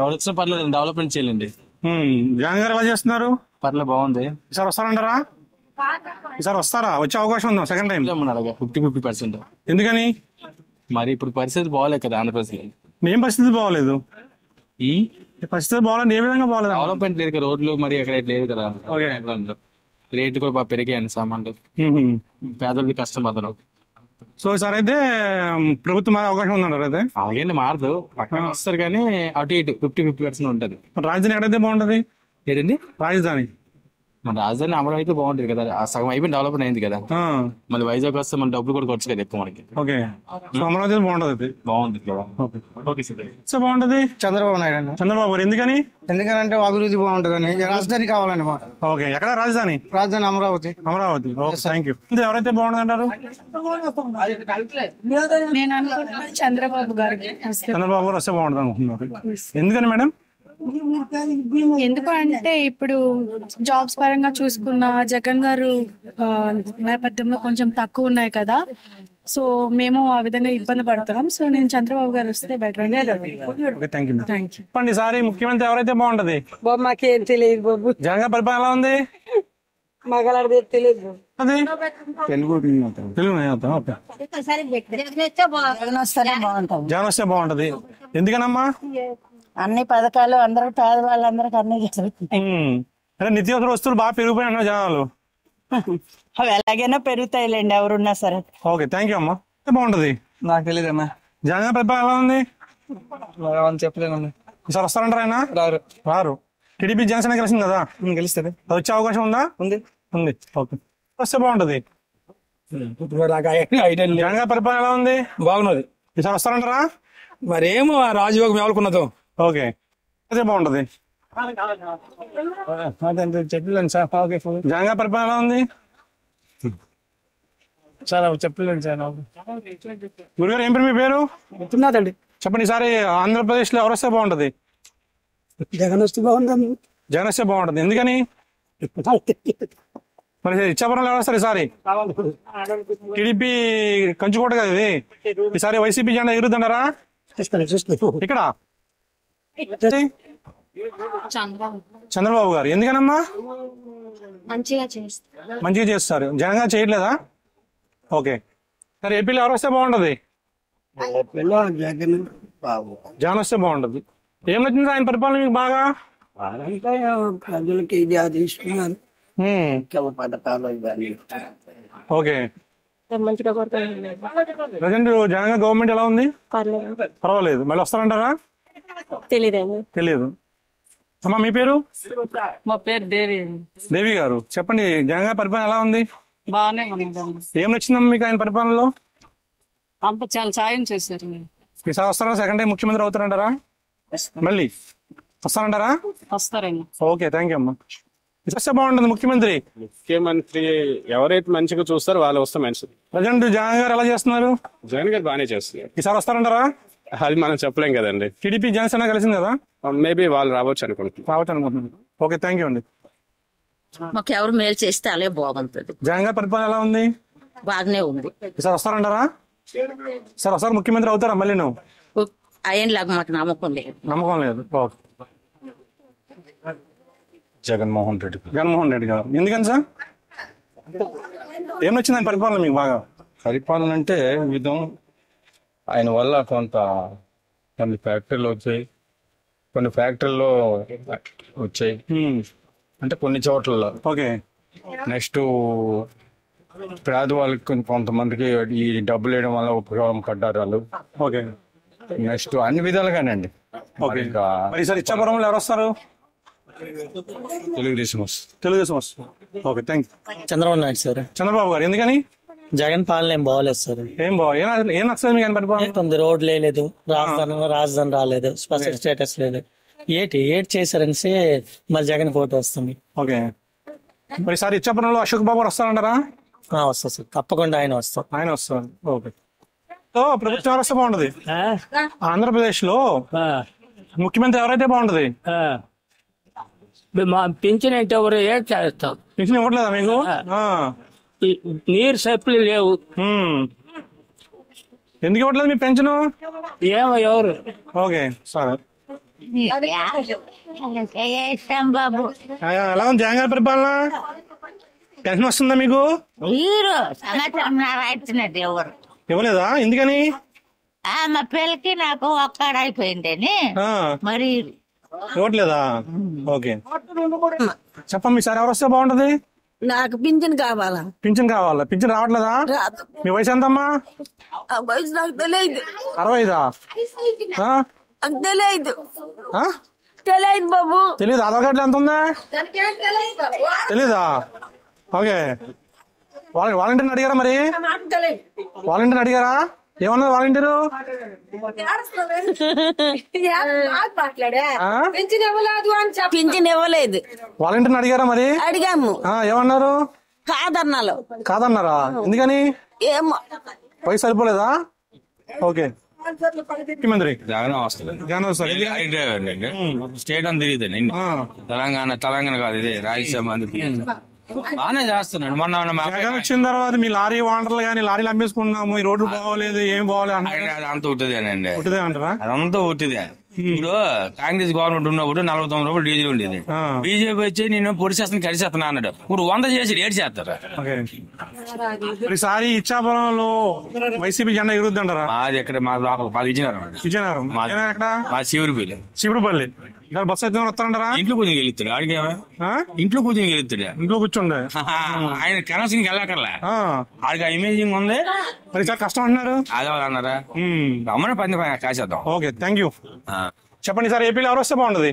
ఎవరు వచ్చినా పర్లేదు, డెవలప్మెంట్ చేయండి. జగన్ గారు ఎలా చేస్తున్నారు? పర్లేదు, బాగుంది. ఈసారి వస్తారంటారా? ఈసారి వస్తారా? వచ్చే అవకాశం ఉందా సెకండ్ టైం? 50% ఎందుకని? మరి ఇప్పుడు పరిస్థితి బాగోలేదు కదా ఆంధ్రప్రదేశ్. ఏం పరిస్థితి బాగోలేదు? ఈ పరిస్థితి బాగోలేదు, ఏ విధంగా బాగోలేదు? డెవలప్మెంట్ లేదు కదా, రోడ్లు మరి ఎక్కడ లేదు కదా, రేట్లు కూడా బాగా పెరిగాయండి సామాన్లు, పేదలకి కష్టం అతను. సో సార్ అయితే ప్రభుత్వం మారే అవకాశం ఉందంటారు? అయితే అలాగే మారదు, పక్కన వస్తారు కానీ అటు ఇటు 50% ఉంటది. రాజధాని ఎక్కడైతే బాగుంటది? ఏదండి రాజధాని? మన రాజధాని అమరావతి అయితే బాగుంటుంది కదా, ఆ సగం అయిపోయింది, డెవలప్మెంట్ అయింది కదా. మళ్ళీ వైజాగ్ వస్తే మన డబ్బులు కూడా ఖర్చు కదా ఎక్కువ మనకి. ఓకే, అమరావతి బాగుంటది. బాగుంది కదా. ఓకే సార్ బాగుంటది. చంద్రబాబు నాయుడు అండి. చంద్రబాబు గారు ఎందుకని? ఎందుకంటే అభివృద్ధి బాగుంటుందని, రాజధాని కావాలండి మాకు. ఓకే, ఎక్కడ రాజధాని? రాజధాని Amaravati. Amaravati. Okay, thank you. ఎవరైతే బాగుంటుంది అంటారు? నేను అనుకుంటున్నాను చంద్రబాబు గారు. చంద్రబాబు గారు వస్తే బాగుంటుంది అనుకుంటున్నారు. ఎందుకని మేడం? ఎందుకు అంటే ఇప్పుడు జాబ్స్ పరంగా చూసుకున్న జగన్ గారు నేపథ్యంలో కొంచెం తక్కువ ఉన్నాయి కదా, సో మేము ఆ విధంగా ఇబ్బంది పడుతున్నాం. సో నేను చంద్రబాబు గారు వస్తే బెటర్. చెప్పండి, ఈసారి ముఖ్యమంత్రి ఎవరైతే బాగుంటది? మాకేం తెలియదు బాబు. జగన్ పరిపాలన ఎలా ఉంది? మగలాడితే తెలియదు. జగన్ వస్తే బాగుంటది. ఎందుకనమ్మా? అన్ని పథకాలు అందరూ పేదవాళ్ళందరికి అన్ని అంటే నిత్యావసర వస్తువులు బాగా పెరిగిపోయినా జనాలు. అవి ఎలాగైనా పెరుగుతాయిలేండి ఎవరున్నా సరే. ఓకే, థ్యాంక్ యూ అమ్మా. బాగుంటది. నాకు తెలియదు అమ్మా. జగన్ పరిపాలన ఎలా ఉంది? చెప్పలేను. ఈసారి వస్తారంటారు ఆయన? రారు. టీడీపీ జనసేన కలిసింది కదా, గెలుస్తుంది. అది వచ్చే అవకాశం ఉందా? ఉంది. ఓకే, వస్తే బాగుంటది. జగన్ పరిపాలన ఎలా ఉంది? బాగున్నది. ఈసారి వస్తారంటారా? మరేమో రాజయోగం ఎవరుకున్నదో. ఓకే, అదే బాగుంటది. చెప్పలేను సార్. జగన్ పరిపాలన ఎలా ఉంది? సార్ చెప్పలేను సార్. గురుగారు ఏం పేరు మీ పేరు? చెప్తున్నాదండి. చెప్పండి ఈసారి ఆంధ్రప్రదేశ్ లో ఎవరు వస్తే బాగుంటది? జగన్ వస్తే బాగుంది. జగన్ వస్తే బాగుంటది. ఎందుకని? మరి ఇచ్చాపురంలో ఎవరు వస్తారు ఈసారి? టీడీపీ కంచుకోట కదా ఇది. ఈసారి వైసీపీ జెండా ఎగురుతుంటారా ఇక్కడ? చంద్రబాబు గారు ఎందుకనమ్మా? మంచిగా చేస్తారు. జగన్ చేయట్లేదా? ఓకే. సరే ఏపీలో ఎవరు వస్తే బాగుంటది? జగన్ వస్తే బాగుంటది. ఏం నచ్చింది ఆయన పరిపాలన మీకు బాగా? ప్రజలకి ఇది అది ఇస్తున్నారు. పథకాలు ఓకే. ప్రజెంట్ జగన్ గవర్నమెంట్ ఎలా ఉంది? పర్వాలేదు. మళ్ళీ వస్తారంటారా? తెలియదు. అమ్మా మీ పేరు? మా పేరు దేవి. దేవి గారు చెప్పండి, జగన్ పరిపాలన ఎలా ఉంది? బాగానే ఉంది. ఏం నచ్చిందమ్మా మీకు ఆయన పరిపాలనలో? అంత చాలా సాయం చేశారు. ఈసారి వస్తారా? సెకండ్ టైం ముఖ్యమంత్రి అవుతారంటారా? మళ్ళీ వస్తారంటారా? వస్తారండి. ఓకే, థ్యాంక్ యూ అమ్మా. వస్తే బాగుంటుంది ముఖ్యమంత్రి. ఎవరైతే మంచిగా చూస్తారో వాళ్ళు వస్తే మంచిది. ప్రజెంట్ జగన్ గారు ఎలా చేస్తున్నారు? జగన్ గారు బాగానే చేస్తున్నారు. ఈసారి వస్తారంటారా? అది మనం చెప్పలేం కదండి. టీడీపీ జనసేన కలిసింది కదా, మేబీ వాళ్ళు రావచ్చు అనుకుంటున్నారు. ఓకే, థ్యాంక్ యూ అండి. మాకు ఎవరు మేలు చేస్తే అలాగే బాగుంటుంది. జగన్ గారి పరిపాలన ఎలా ఉంది? బాగానే ఉంది. ఈసారి వస్తారంటారా? సార్ ఒకసారి ముఖ్యమంత్రి అవుతారా మళ్ళీ? నువ్వు అయ్యేలాగా మాకు నమ్మకం లేదు. నమ్మకం లేదు. జగన్మోహన్ రెడ్డి. జగన్మోహన్ రెడ్డి గారు ఎందుకని సార్? ఏం నచ్చింది ఆయన పరిపాలన మీకు బాగా? పరిపాలన అంటే విధం ఆయన వల్ల కొన్ని ఫ్యాక్టరీలు వచ్చాయి, కొన్ని ఫ్యాక్టరీల్లో వచ్చాయి అంటే కొన్ని చోట్ల. ఓకే. నెక్స్ట్ పేదవాళ్ళకి కొంతమందికి ఈ డబ్బులు వేయడం వల్ల ఉపయోగం పడ్డారు వాళ్ళు. ఓకే. నెక్స్ట్ అన్ని విధాలుగానండి. ఈసారి ఇచ్చాపురంలో ఎవరు వస్తారు? తెలుగుదేశం వస్తుంది. Okay, thank you. Chandrababu Naidu sir. Chandrababu గారు ఎందుకని? జగన్ పాలన ఏం బాగోలేదు సార్. ఏం ఏం నచ్చలేదు మీకు ఆయన పరిపాలన? కొంత రోడ్లు వేయలేదు, రాజధాని రాలేదు, స్పెషల్ స్టేటస్ లేదు. ఏటి చేశారనేసి మరి జగన్ ఫోటో వస్తుంది. ఓకే. మరి ఈసారి ఇచ్చాపురంలో అశోక్ బాబు వస్తారంటారా? వస్తారు సార్, తప్పకుండా ఆయన వస్తారు. ఓకే. సో ప్రభుత్వం ఎవరు వస్తే బాగుంటది? ఆంధ్రప్రదేశ్ లో ముఖ్యమంత్రి ఎవరైతే బాగుంటది? పింఛన్ అంటే ఎవరు ఏం చేస్తాం? పింఛన్ ఇవ్వట్లేదా మీకు? నీరు సప్లై లేవు. ఎందుకు ఇవ్వట్లేదు మీ పెన్షన్? ఏమో ఎవరు. ఓకే, సరే. బాబు ఎలా ఉంది జగన్ గారి పరిపాలన? పెన్షన్ వస్తుందా మీకు? ఎవరు ఇవ్వలేదా? ఎందుకని? మా పిల్లకి నాకు ఒక్కడైపోయిందని మరి ఇవ్వట్లేదా? ఓకే. చెప్పండి ఈసారి ఎవరు వస్తే బాగుంటది? నాకు పింఛన్ కావాలా? పింఛన్ రావట్లేదా? మీ వయసు ఎంతమ్మా? వయసు నాకు తెలియదు. 65? తెలియదు బాబు. తెలీదు. ఆధార్ కార్డులో ఎంత ఉందా? తెలీదా? ఓకే. వాలంటీర్ని అడిగారా? మరి వాలంటీర్ని అడిగారా? ఏమన్నా వాలంటీరు? పింఛన్ ఇవ్వలేదు. వాలంటీర్ని అడిగారా? మరి అడిగాము. ఏమన్నారు? కాదన్నారా? ఎందుకని? ఏమో వయసు సరిపోలేదా? ఓకే. ముఖ్యమంత్రి జగన్ వస్తారు. స్టేట్ అని తిరిగితే తెలంగాణ కాదు, ఇది రాయలసీమ బాగానే చేస్తున్నాడు. మొన్న వచ్చిన తర్వాత మీ లారీ ఓనర్లు కానీ లారీలు అమ్మేసుకున్నాము, ఈ రోడ్లు బాగోలేదు, ఏం బాగోలేదు అంత ఉట్టిదేనండి. ఉట్టిదే అంటారా? అదంతా ఉట్టిదే. ఇప్పుడు కాంగ్రెస్ గవర్నమెంట్ ఉన్నప్పుడు 49 రూపాయలు డీజిల్ ఉండేది. బీజేపీ వచ్చి నేను పొడి చేస్తాను కరిచేస్తున్నా అన్నాడు. ఇప్పుడు 100 చేసి 7 చేస్తారా? ఈసారి ఇచ్చాపురంలో వైసీపీ జెండా ఎగురుద్ది అంటారా? మాది ఎక్కడ? మాది విజయనగరం. మా శివురుపల్లి. బస్సు అయితే వస్తారంటారా? ఇంట్లో కూర్చొని గెలుస్తాడు. ఆడికి ఇంట్లో కూర్చొని గెలుస్తాడు. ఇంట్లో కూర్చోండి. ఆయన కనెక్షన్ వెళ్ళక్కర్లే. ఆడికి ఇమేజింగ్ ఉంది. మరి చాలా కష్టం అంటున్నారు. అదే అన్నారా? అమ్మని 10 కాసేద్దాం. Okay, thank you. చెప్పండి సార్, ఏపీలో ఎవరు వస్తే బాగుంటది?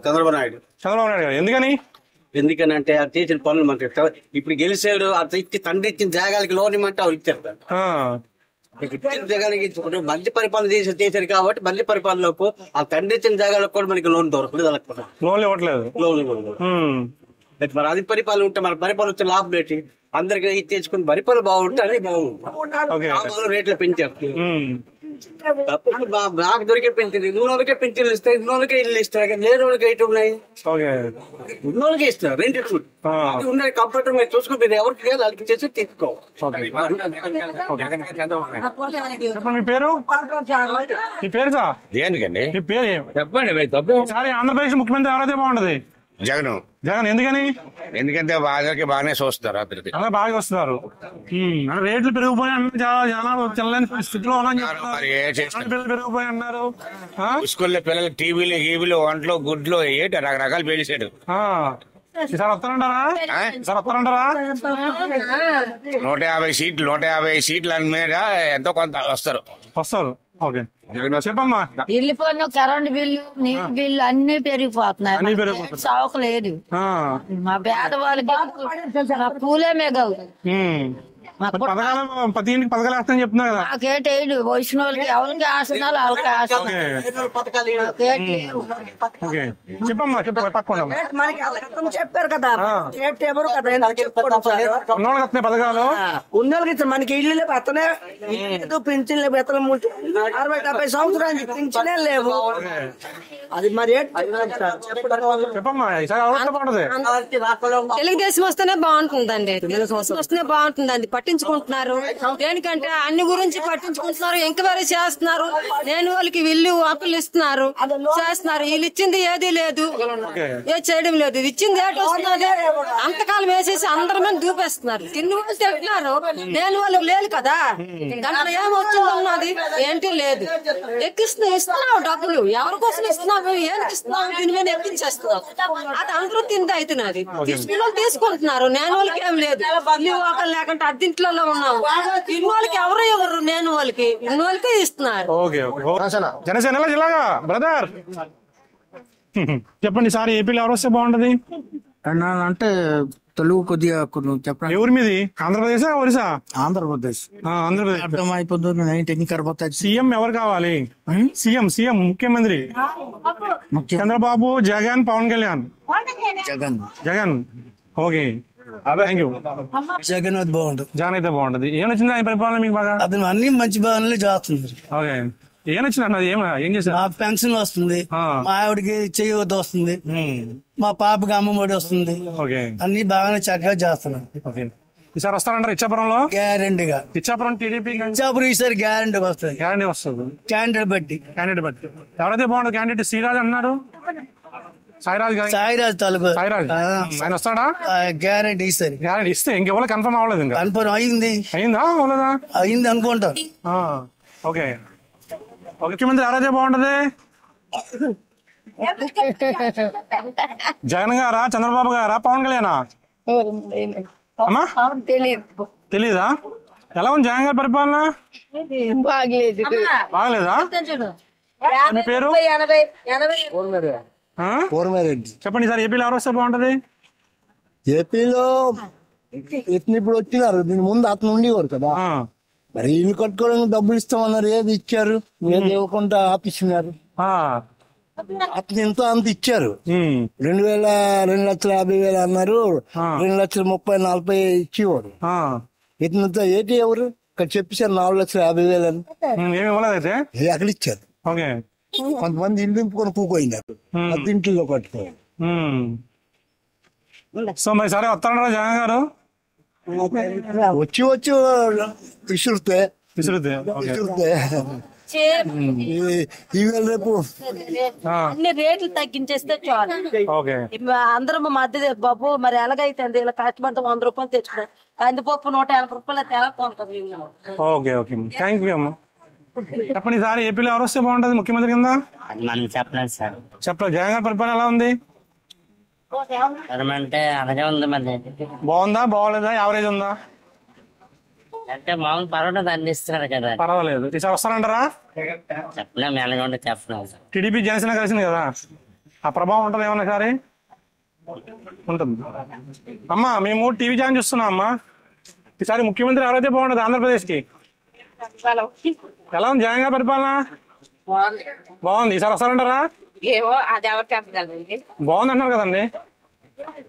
చంద్రబాబు నాయుడు గారు. ఎందుకని? ఎందుకనంటే అది చేసిన పనులు మనకి ఇప్పుడు గెలిచాడు. అది తండ్రి ఇచ్చిన జాగాలకి లోన్ ఇమ్మంటే అవి ఇచ్చారు. ఇచ్చిన జగానికి మళ్ళీ పరిపాలన చేశారు కాబట్టి మళ్ళీ పరిపాలనకు ఆ తండ్రి ఇచ్చిన జాగాలకు కూడా మనకి లోన్ దొరకలేదు. లోన్ ఇవ్వట్లేదు. మరి అది పరిపాలన ఉంటే మన పరిపాలన వచ్చే లాభం ఏంటి? అందరికి తెచ్చుకుని పరిపాలన బాగుంటే అది బాగుంటుంది. రేట్లు పెంచారు. నాకు దొరికే పెన్షన్ ఉన్నోళ్ళకే పెన్షన్లు ఇస్తారు, ఉన్నోళ్ళకే ఇల్లు ఇస్తారు, లేని వాళ్ళకి అయితే ఉన్నాయి. ఉన్నోళ్ళకే ఇస్తారు రెంట్ ఉన్నాయి. కంప్యూటర్ మీరు చూసుకుని మీరు ఎవరికి లేదు వాళ్ళకి చేసి తీసుకోవాలి. మీ పేరు మీ పేరు సార్ దేనికండి మీ పేరు చెప్పండి. సారీ ఆంధ్రప్రదేశ్ ముఖ్యమంత్రి ఎవరైతే బాగుంటది? జగన్. జగన్ ఎందుకని? ఎందుకంటే బాగానే చూస్తారు అందరికి. అలా బాగా వస్తున్నారు. రేట్లు పెరిగిపోయి జనాలు చెల్లని స్థితిలో పెరిగిపోయి అన్నారు. స్కూల్లో పిల్లలు టీవీలు వంటలు గుడ్లు ఏంటి రకరకాలు పెంచాడు. ఈసారి వస్తారంటారా? ఈసారి వస్తారంటారా? 150 సీట్ల మీద ఎంతో కొంత వస్తారు. ఓకే చెప్పమ్మా. ఇల్లు పన్ను, కరెంట్ బిల్లు, నీటి బిల్లు అన్ని పెరిగిపోతున్నాయి. చౌక లేదు. మా పేదవాళ్ళకి పూలే మిగలదు. ప్రతి ఇంటికి పథకాలు వేస్తానని చెప్తున్నారు కదా. మాకేటి వచ్చిన వాళ్ళకి ఎవరికి ఆసనాలు వాళ్ళకి చెప్పమ్మా చెప్పారు కదా ఎవరు కదా పథకాలు ఉన్నోళ్ళకి మనకి ఇల్లు అతనే పింఛన్లు బెత్తలు 60-70 సంవత్సరానికి పింఛనే లేవు. అది మరి తెలుగుదేశం వస్తేనే బాగుంటుందండి. వస్తేనే బాగుంటుందండి. పట్టించుకుంటున్నారు దేనికంటే అన్ని గురించి పట్టించుకుంటున్నారు, ఎంక్వైరీ చేస్తున్నారు. నేను వాళ్ళకి ఇల్లు హక్కులు ఇస్తున్నారు, చేస్తున్నారు. వీళ్ళు ఇచ్చింది ఏది లేదు, ఏది చేయడం లేదు. ఇచ్చింది ఏటి వస్తున్నది అంతకాలం వేసేసి అందరి మీద దూపేస్తున్నారు. తిన్ని వాళ్ళు తింటున్నారు, నేను వాళ్ళకి లేదు కదా. దాంట్లో ఏం వచ్చింది ఉన్నది ఏంటి లేదు. ఇస్తున్నావు డబ్బులు ఎవరి కోసం ఇస్తున్నావు, ఏం ఇస్తున్నావు, దీని మీద ఎక్కించేస్తున్నావు. అది అందరూ తింది అవుతున్నది. పిల్లలు తీసుకుంటున్నారు, నేను వాళ్ళకి ఏం లేదు. ఒకరు లేకుంటే అద్దీంట్లో ఉన్నాము. ఇన్ని వాళ్ళకి ఎవరు నేను వాళ్ళకి ఇన్ని వాళ్ళకే ఇస్తున్నారు. జనసేన జిల్లాగా బ్రదర్ చెప్పండి సార్, ఏపీలో ఎవరు వస్తే బాగుంటది అంటే తెలుగు కొద్దిగా చెప్పండి. ఎవరి మీది? ఆంధ్రప్రదేశ్ ఒరిస్సా? ఆంధ్రప్రదేశ్. సీఎం ఎవరు కావాలి? సీఎం ముఖ్యమంత్రి Chandrababu, Jagan, Pawan Kalyan? Jagan. Okay thank you. Jagan అయితే బాగుంటుంది. జగన్ అయితే బాగుంటది. ఏం వచ్చింది ఆయన పరిపాలన మీకు బాగా? అది అన్ని మంచి బాగానే చేస్తుంది. ఓకే ఏం వచ్చింది అన్నది? ఏం చేశారు? పెన్షన్ వస్తుంది, మా ఆవిడకి చెయ్యవద్ద వస్తుంది, మా పాపకి అమ్మఒడి వస్తుంది. అన్ని బాగానే చక్కగా చేస్తున్నాం. ఈసారి వస్తారంటారు ఇచ్చాపురంలో? గ్యారెంటీగా. ఇచ్చాపురం టీడీపీ ఇచ్చాపురం ఈసారి గ్యారెంటీ వస్తుంది. గ్యారెంటీ వస్తుంది. క్యాండిడేట్ బట్టి ఎవరైతే బాగుంటుంది? క్యాండిడేట్ శ్రీరాజ్ అన్నారు. సాయిరాజ్ తాలూకు ఆయన వస్తాడా? గ్యారెంటీ ఇస్తారు. గ్యారెంటీ ఇస్తే ఇంకెవరో కన్ఫర్మ్ అవ్వలేదు. ఇంకా కన్ఫర్మ్ అయిందా అవ్వలేదా? అయింది అనుకుంటా. ఓకే ముఖ్యమంత్రి ఎవరైతే బాగుంటది? జగన్ గారా, చంద్రబాబు గారా, పవన్ కళ్యాణా? అమ్మా తెలీదా? ఎలా ఉంది జగన్ గారి పరిపాలన? బాగలేదా? మీ పేరు? చెప్పండి సార్, ఏపీలో ఎవరు వస్తే బాగుంటది? ఏపీలో ఇప్పుడు వచ్చినారు, దీని ముందు అతను ఉండేవారు కదా. మరి ఇల్లు కట్టుకోవడానికి డబ్బులు ఇస్తామన్నారు, ఏది ఇచ్చారు? ఏది ఇవ్వకుండా ఆపిస్తున్నారు. అతను ఎంతో అంత ఇచ్చారు. 2,50,000 అన్నారు, 2,30,000-40,000 ఇచ్చేవారు. ఇతనితో ఏంటి ఎవరు ఇక్కడ చెప్పేశారు 4,50,000 అని. ఎక్కడ ఇచ్చారు? కొంతమంది ఇల్లు నింపుకొని కూకోయినారు, అద్దీంట్లో కట్టుకోవాలి. సో మరి సరే వస్తారా జగన్ గారు? వచ్చి విసురుతే రేపు అన్ని రేట్లు తగ్గించేస్తే చాలు. అందరం మధ్య బాబు మరి ఎలాగైతే ఇలా కష్టపడితే 100 రూపాయలు తెచ్చుకోవాలి. కందిపప్పు 180 రూపాయలు తెలకొంటది. ఓకే థ్యాంక్ యూ అమ్మా. చెప్పండి సార్, ఏపీలో ఎవరు వస్తే బాగుంటది ముఖ్యమంత్రి కింద? చెప్పలేదు సార్. చెప్పలేదు. జగన్ గారి పరిపాలన ఎలా ఉంది? అంటే అలాగే ఉంది. మరి బాగుందా బాగోలేదా? యావరేజ్ ఉందా? అంటే మామూలు పర్వాలేదు, అన్ని ఇస్తున్నారు కదా. పర్వాలేదు. ఈసారి వస్తారంటారా? చెప్పలేము, ఎలాగ ఉంటే చెప్పలేము సార్. టీడీపీ జనసేన కలిసింది కదా, ఆ ప్రభావం ఉంటుంది ఏమన్నా సారి? ఉంటుంది. అమ్మా మేము టీవీ ఛానల్ చూస్తున్నాం అమ్మా. ఈసారి ముఖ్యమంత్రి ఎవరైతే బాగుంటుంది ఆంధ్రప్రదేశ్ కి? ఎలా ఉంది జగన్ గారి పరిపాలన? బాగుంది. ఈసారి వస్తారంటారా? బాగుంది అంటున్నారు కదండి.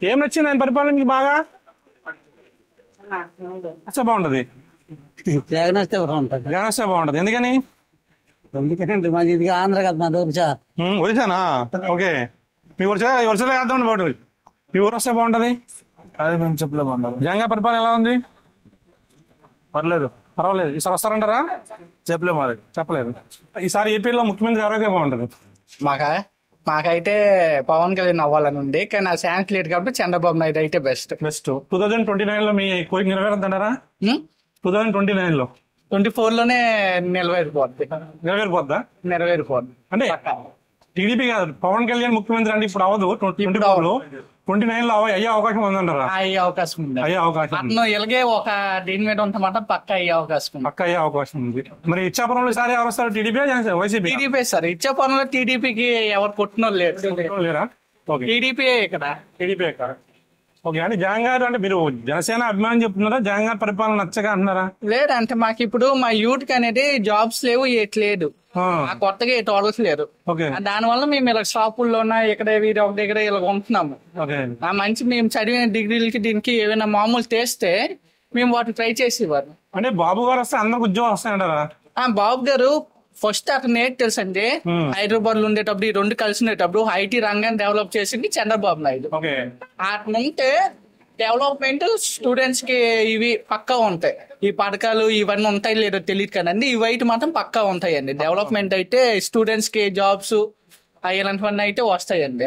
ఏం నచ్చింది ఆయన పరిపాలన మీకు బాగా? బాగుంటది. జగన్ వస్తే బాగుంటది. ఎందుకని? ఎందుకంటే మాది ఇది ఆంధ్ర కదా మాది ఒరిస్సా. ఒరిసానా? ఓకే. మీ ఒరిస్సాలో వేద్దాం బాగుంటుంది. మీ ఊరు వస్తే బాగుంటది. అదే మేము చెప్పలే బాగుంటారు. జగన్ గారి పరిపాలన ఎలా ఉంది? పర్వాలేదు. ఈసారి వస్తారంటారా? చెప్పలేదు. ఈసారి ఏపీలో ముఖ్యమంత్రి ఎవరైతే బాగుంటది? మాకైతే పవన్ కళ్యాణ్ అవ్వాలని ఉంది, కానీ ఆ ఛాన్స్ లేదు కాబట్టి చంద్రబాబు నాయుడు అయితే బెస్ట్. 2029 లో మీ కోరిక నెరవేరుతుంటారా? 2029 లో 24 లోనే నెరవేరిపోద్ది. నెరవేరిపోద్ది అంటే టీడీపీ కాదు, పవన్ కళ్యాణ్ ముఖ్యమంత్రి అంటే ఇప్పుడు అవ్వదు. 24 లో 29 లో అయ్యే అవకాశం ఉందంటారా? అయ్యే అవకాశం ఉంది. అతను ఇలాగే ఒక దీని మీద ఉంటమాట పక్క అయ్యే అవకాశం ఉంది. మరి ఇచ్చాపురంలో ఈసారి ఎవరు వస్తారు? TDP YCP? TDP sir. ఇచ్చాపురంలో టీడీపీకి ఎవరు కొట్టిన లేరా? టీడీపీ ఇక్కడ. ఓకే. అంటే జగన్ గారు అంటే మీరు జనసేన అభిమానం చెప్తున్నారా? జగన్ గారి పరిపాలన నచ్చగా అంటున్నారా? లేదంటే మాకు ఇప్పుడు మా యూత్ కి అనేది జాబ్స్ లేవు, ఏట్లేదు. కొత్తగా ఎటు అడగట్లేరు. దాని వల్ల మేము ఇలా షాపుల్లోనా ఇక్కడ వీరి ఒక దగ్గర ఇలా ఉంటున్నాము. మంచి మేము చదివిన డిగ్రీలకి దీనికి ఏమైనా మామూలు తెస్తే మేము వాటిని ట్రై చేసేవారు. అంటే బాబు గారు వస్తే అందరికి ఉద్యోగం వస్తాయంటారా? బాబు గారు ఫస్ట్ అతను ఏంటి తెలుసండి, హైదరాబాద్ లో ఉండేటప్పుడు ఈ రెండు కలిసి ఉండేటప్పుడు ఐటీ రంగాన్ని డెవలప్ చేసింది చంద్రబాబు నాయుడు. అట్నుంటే డెవలప్మెంట్ స్టూడెంట్స్ కి ఇవి పక్కా ఉంటాయి. ఈ పథకాలు ఇవన్నీ ఉంటాయి లేదో తెలియదు కదండి, ఇవి అయితే మాత్రం పక్కా ఉంటాయండి. డెవలప్మెంట్ అయితే స్టూడెంట్స్ కి జాబ్స్ ఇలాంటివన్నీ అయితే వస్తాయండి.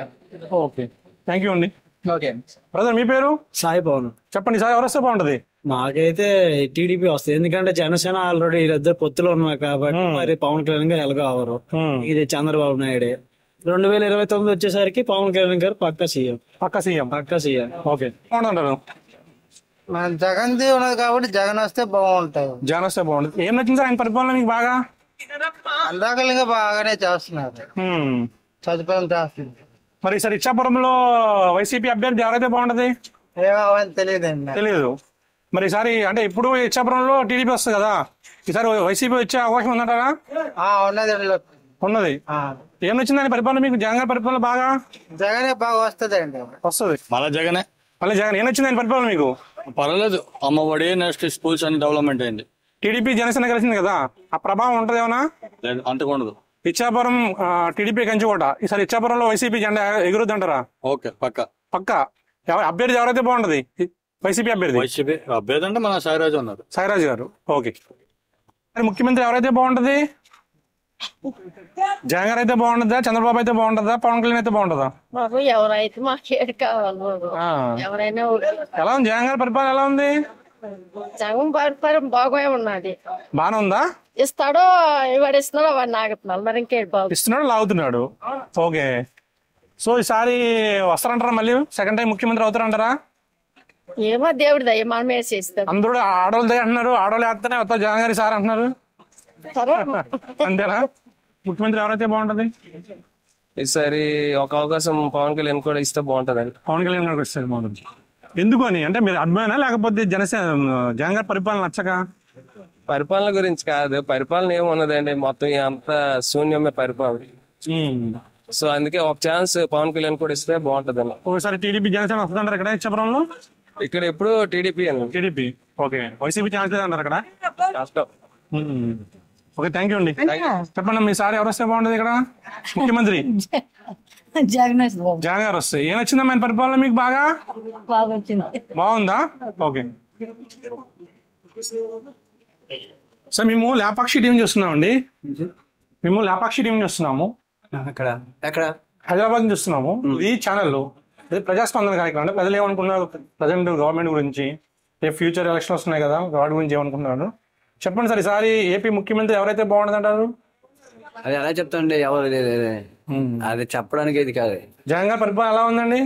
ఓకే, థ్యాంక్ యూ అండి. ఓకే బ్రదర్, మీ పేరు? సాయి పవన్. చెప్పండి సార్, ఎవరు వస్తే బాగుంటది? మాకైతే టీడీపీ వస్తుంది, ఎందుకంటే జనసేన ఆల్రెడీ వీళ్ళిద్దరు పొత్తులో ఉన్నారు కాబట్టి మరి పవన్ కళ్యాణ్ గారు ఎలాగో అవరు. ఇది చంద్రబాబు నాయుడే. 2029 వచ్చేసరికి పవన్ కళ్యాణ్ గారు పక్కా సీఎం. ఓకే, అంటారు మన జగన్ ది ఉన్నది కాబట్టి జగన్ వస్తే బాగుంటది. ఏం నచ్చింది సార్ ఆయన పరిపాలన మీకు బాగా? అందాకలిగా బాగానే చేస్తున్నారు, సదుపాయం చేస్తుంది. మరి సార్ ఇచ్చాపురంలో వైసీపీ అభ్యర్థి ఎవరైతే బాగుంటది? తెలియదు. మరి ఈసారి అంటే ఇప్పుడు ఇచ్చాపురంలో టీడీపీ వస్తుంది కదా, ఈసారి వైసీపీ వచ్చే అవకాశం ఉందంటారా? ఉన్నది. ఏం నచ్చింది ఆయన పరిపాలన మీకు? జగన్ గారి పరిపాలన బాగా? జగనే బాగా వస్తుంది. మళ్ళీ జగన్ ఏం నచ్చింది ఆయన పరిపాలన మీకు? పర్వాలేదు, అమ్మఒడి నెక్స్ట్ స్కూల్స్ అన్ని డెవలప్మెంట్ అయింది. టీడీపీ జనసేన కలిసింది కదా, ఆ ప్రభావం ఉంటది ఏమన్నా? అంతకుండదు. ఇచ్చాపురం టీడీపీ కంచుకోట, ఈసారి ఇచ్చాపురంలో వైసీపీ జెండా ఎగురుద్ది అంటారా? ఓకే, పక్కా. అభ్యర్థి ఎవరైతే బాగుంటది? వైసీపీ అభ్యర్థి అంటే మన సాయిరాజు గారు. ఓకే. ముఖ్యమంత్రి ఎవరైతే బాగుంటది? జగన్ గారు అయితే బాగుంటుందా, చంద్రబాబు అయితే బాగుంటుందా, పవన్ కళ్యాణ్ అయితే బాగుంటుందా? ఎవరైతే మాకు కావాలి, ఎవరైనా ఎలా ఉంది జగన్ గారి పరిపాలన? ఎలా ఉంది? జగన్ పరిపాలన బాగా ఉన్నది. బాగానే ఉందా? ఇస్తాడో వాడు ఇస్తున్నాడో వాడిని ఆగుతున్నాడు, మరి ఇంకేంటి బాగు ఇస్తున్నాడు లాగుతున్నాడు. ఓకే, సో ఈసారి వస్తారంటారా? మళ్ళీ సెకండ్ టైం ముఖ్యమంత్రి అవుతారంటారా? ఏమో దేవుడి దయ, మనం వేసేస్తాం. అందరూ ఆడవాళ్ళు దయ అంటున్నారు, ఆడవాళ్ళు వేస్తేనే వస్తా జగన్ గారి సార్ అంటున్నారు. అంతేనా? ముఖ్యమంత్రి ఎవరైతే బాగుంటది? ఈసారి ఒక అవకాశం పవన్ కళ్యాణ్ కూడా ఇస్తే బాగుంటది. పవన్ కళ్యాణ్ గారికి ఇస్తే బాగుంటుంది. ఎందుకు అని అంటే మీరు అభిమానా లేకపోతే జగన్ గారి పరిపాలన నచ్చక? పరిపాలన గురించి కాదు, పరిపాలన ఏమున్నదండి, మొత్తం అంత శూన్యమే పరిపాలన. సో అందుకే ఒక ఛాన్స్ పవన్ కళ్యాణ్ కూడా ఇస్తే బాగుంటది. ఒకసారి టీడీపీ జనసేన వస్తుందంటారు ఇక్కడ ఇచ్చాపురంలో? ఇక్కడ ఎప్పుడు టీడీపీ. ఓకే, వైసీపీ ఛాన్స్ లేదంటారు ఇక్కడ? ఓకే, థ్యాంక్ యూ అండి. చెప్పండి, మీ సార్ ఎవరు వస్తే బాగుంటది ఇక్కడ ముఖ్యమంత్రి? జగన్ గారు వస్తే. ఏం నచ్చిందా మన పరిపాలన మీకు? బాగా బాగుందా? ఓకే సార్, మేము లేపాక్షి టీం చూస్తున్నామండి. హైదరాబాద్ చూస్తున్నాము. ఈ ఛానల్ ప్రజాస్పందన కార్యక్రమం. అంటే ప్రజలు ఏమనుకున్నారు ప్రజెంట్ గవర్నమెంట్ గురించి, రేపు ఫ్యూచర్ ఎలక్షన్ వస్తున్నాయి కదా, వాటి గురించి ఏమనుకున్నారు చెప్పండి సార్. ఈసారి ఏపీ ముఖ్యమంత్రి ఎవరైతే బాగుంటుంది అంటారు? అది ఎలా చెప్తాండి, ఎవరు అది చెప్పడానికి ఇది కాదు. జగన్ గారి పరిపాలన ఎలా ఉందండి?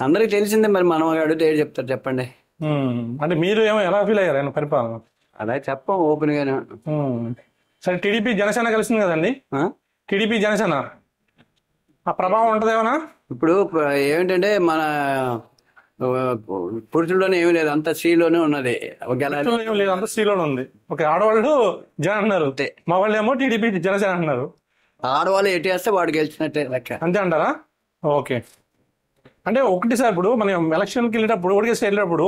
అందరికి తెలిసిందే, మరి మనం అడిగితే ఏం చెప్తారు చెప్పండి. అంటే మీరు ఎలా ఫీల్ అయ్యారు ఆయన పరిపాలన? అలా చెప్పం ఓపెన్ గానే. సరే, టీడీపీ జనసేన కలిసింది కదండి, టీడీపీ జనసేన ఆ ప్రభావం ఉంటది ఏమన్నా? ఇప్పుడు ఏమిటంటే మన పురుషుల్లోనే ఏమీ లేదు, అంత స్త్రీలోనే ఉన్నది. అంత స్త్రీలోనే ఉంది. ఓకే, ఆడవాళ్ళు జగన్ అన్నారు, మా వాళ్ళు ఏమో టీడీపీ జనసేన అంటున్నారు. ఆడవాళ్ళు ఎటు వేస్తే వాడు గెలిచినట్టే లెక్క, అంతే అంటారా? ఓకే, అంటే ఒకటి సార్, ఇప్పుడు మనం ఎలక్షన్కి వెళ్ళేటప్పుడు ఓడికేసి వెళ్ళేటప్పుడు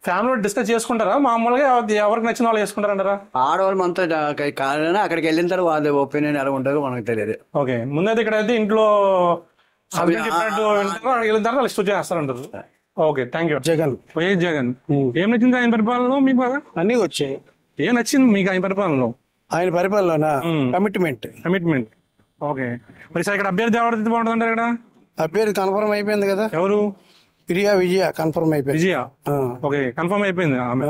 ఫ్యామిలీ డిస్కస్ చేసుకుంటారా, మామూలుగా ఎవరికి నచ్చిన వాళ్ళు చేసుకుంటారంటారా? ఆడవాళ్ళు మనతో కాదైనా అక్కడికి వెళ్ళిన తర్వాత వాళ్ళ ఒపీనియన్ ఎలా ఉంటుందో మనకు తెలియదు. ఓకే, ముందైతే ఇక్కడైతే ఇంట్లో వెళ్ళిన తర్వాత లిస్ట్ చేస్తారంటారు. Okay, thank you. YS Jagan ఏం నచ్చింది ఆయన పరిపాలనలో మీకు బాగా? అన్ని వచ్చాయి. ఏం నచ్చింది మీకు ఆయన పరిపాలనలో? ఆయన పరిపాలన కమిట్మెంట్. ఓకే, మరి సార్ ఇక్కడ అభ్యర్థి ఎవరైతే బాగుంటుందంటారు? ఇక్కడ అభ్యర్థి కన్ఫర్మ్ అయిపోయింది కదా. ఎవరు? విజయ కన్ఫర్మ్ అయిపోయింది. విజయ, ఓకే, కన్ఫర్మ్ అయిపోయింది ఆమె.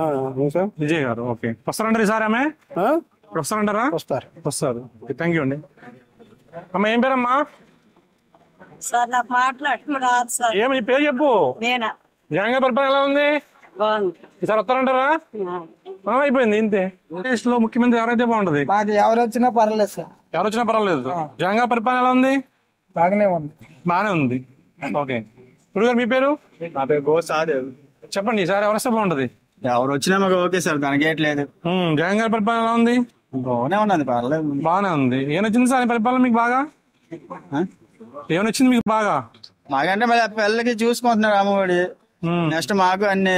విజయ్ గారు, ఓకే. వస్తారంటారు సార్ ఆమె? వస్తారంటారా? వస్తారు. థ్యాంక్ యూ అండి. అమ్మ ఏం పేరమ్మా? సార్ నాకు మాట్లాడటం రాదు సార్. ఏమి పేరు చెప్పు. నేనా? జగన్ గారి పరిపాలన ఎలా ఉంది? ఈసారి వస్తారంటారా? అయిపోయింది ఇంతే. దేశ్ లో ముఖ్యమంత్రి ఎవరైతే బాగుంటది? ఎవరు వచ్చినా పర్లేదు సార్. ఎవరు వచ్చినా పర్వాలేదు. జగన్ గారి పరిపాలన ఎలా ఉంది? బాగానే ఉంది. ఓకే, ఇప్పుడు గారు మీ పేరు? నా పేరు గోసాదేవ్. చెప్పండి, ఈసారి ఎవరు వస్తే బాగుంటది? ఎవరు వచ్చినా మాకు ఓకే సార్, దానికి ఏట్లేదు. జగన్ గారి పరిపాలన ఎలా ఉంది? బాగానే ఉన్నది, పర్లేదు. బాగానే ఉంది. ఏం నచ్చింది సార్ పరిపాలన మీకు బాగా? ఏం నచ్చింది మీకు బాగా? మాకంటే మరి పిల్లలకి చూసుకుంటున్నారు అమ్మఒడి. నెక్స్ట్ మాకు అన్ని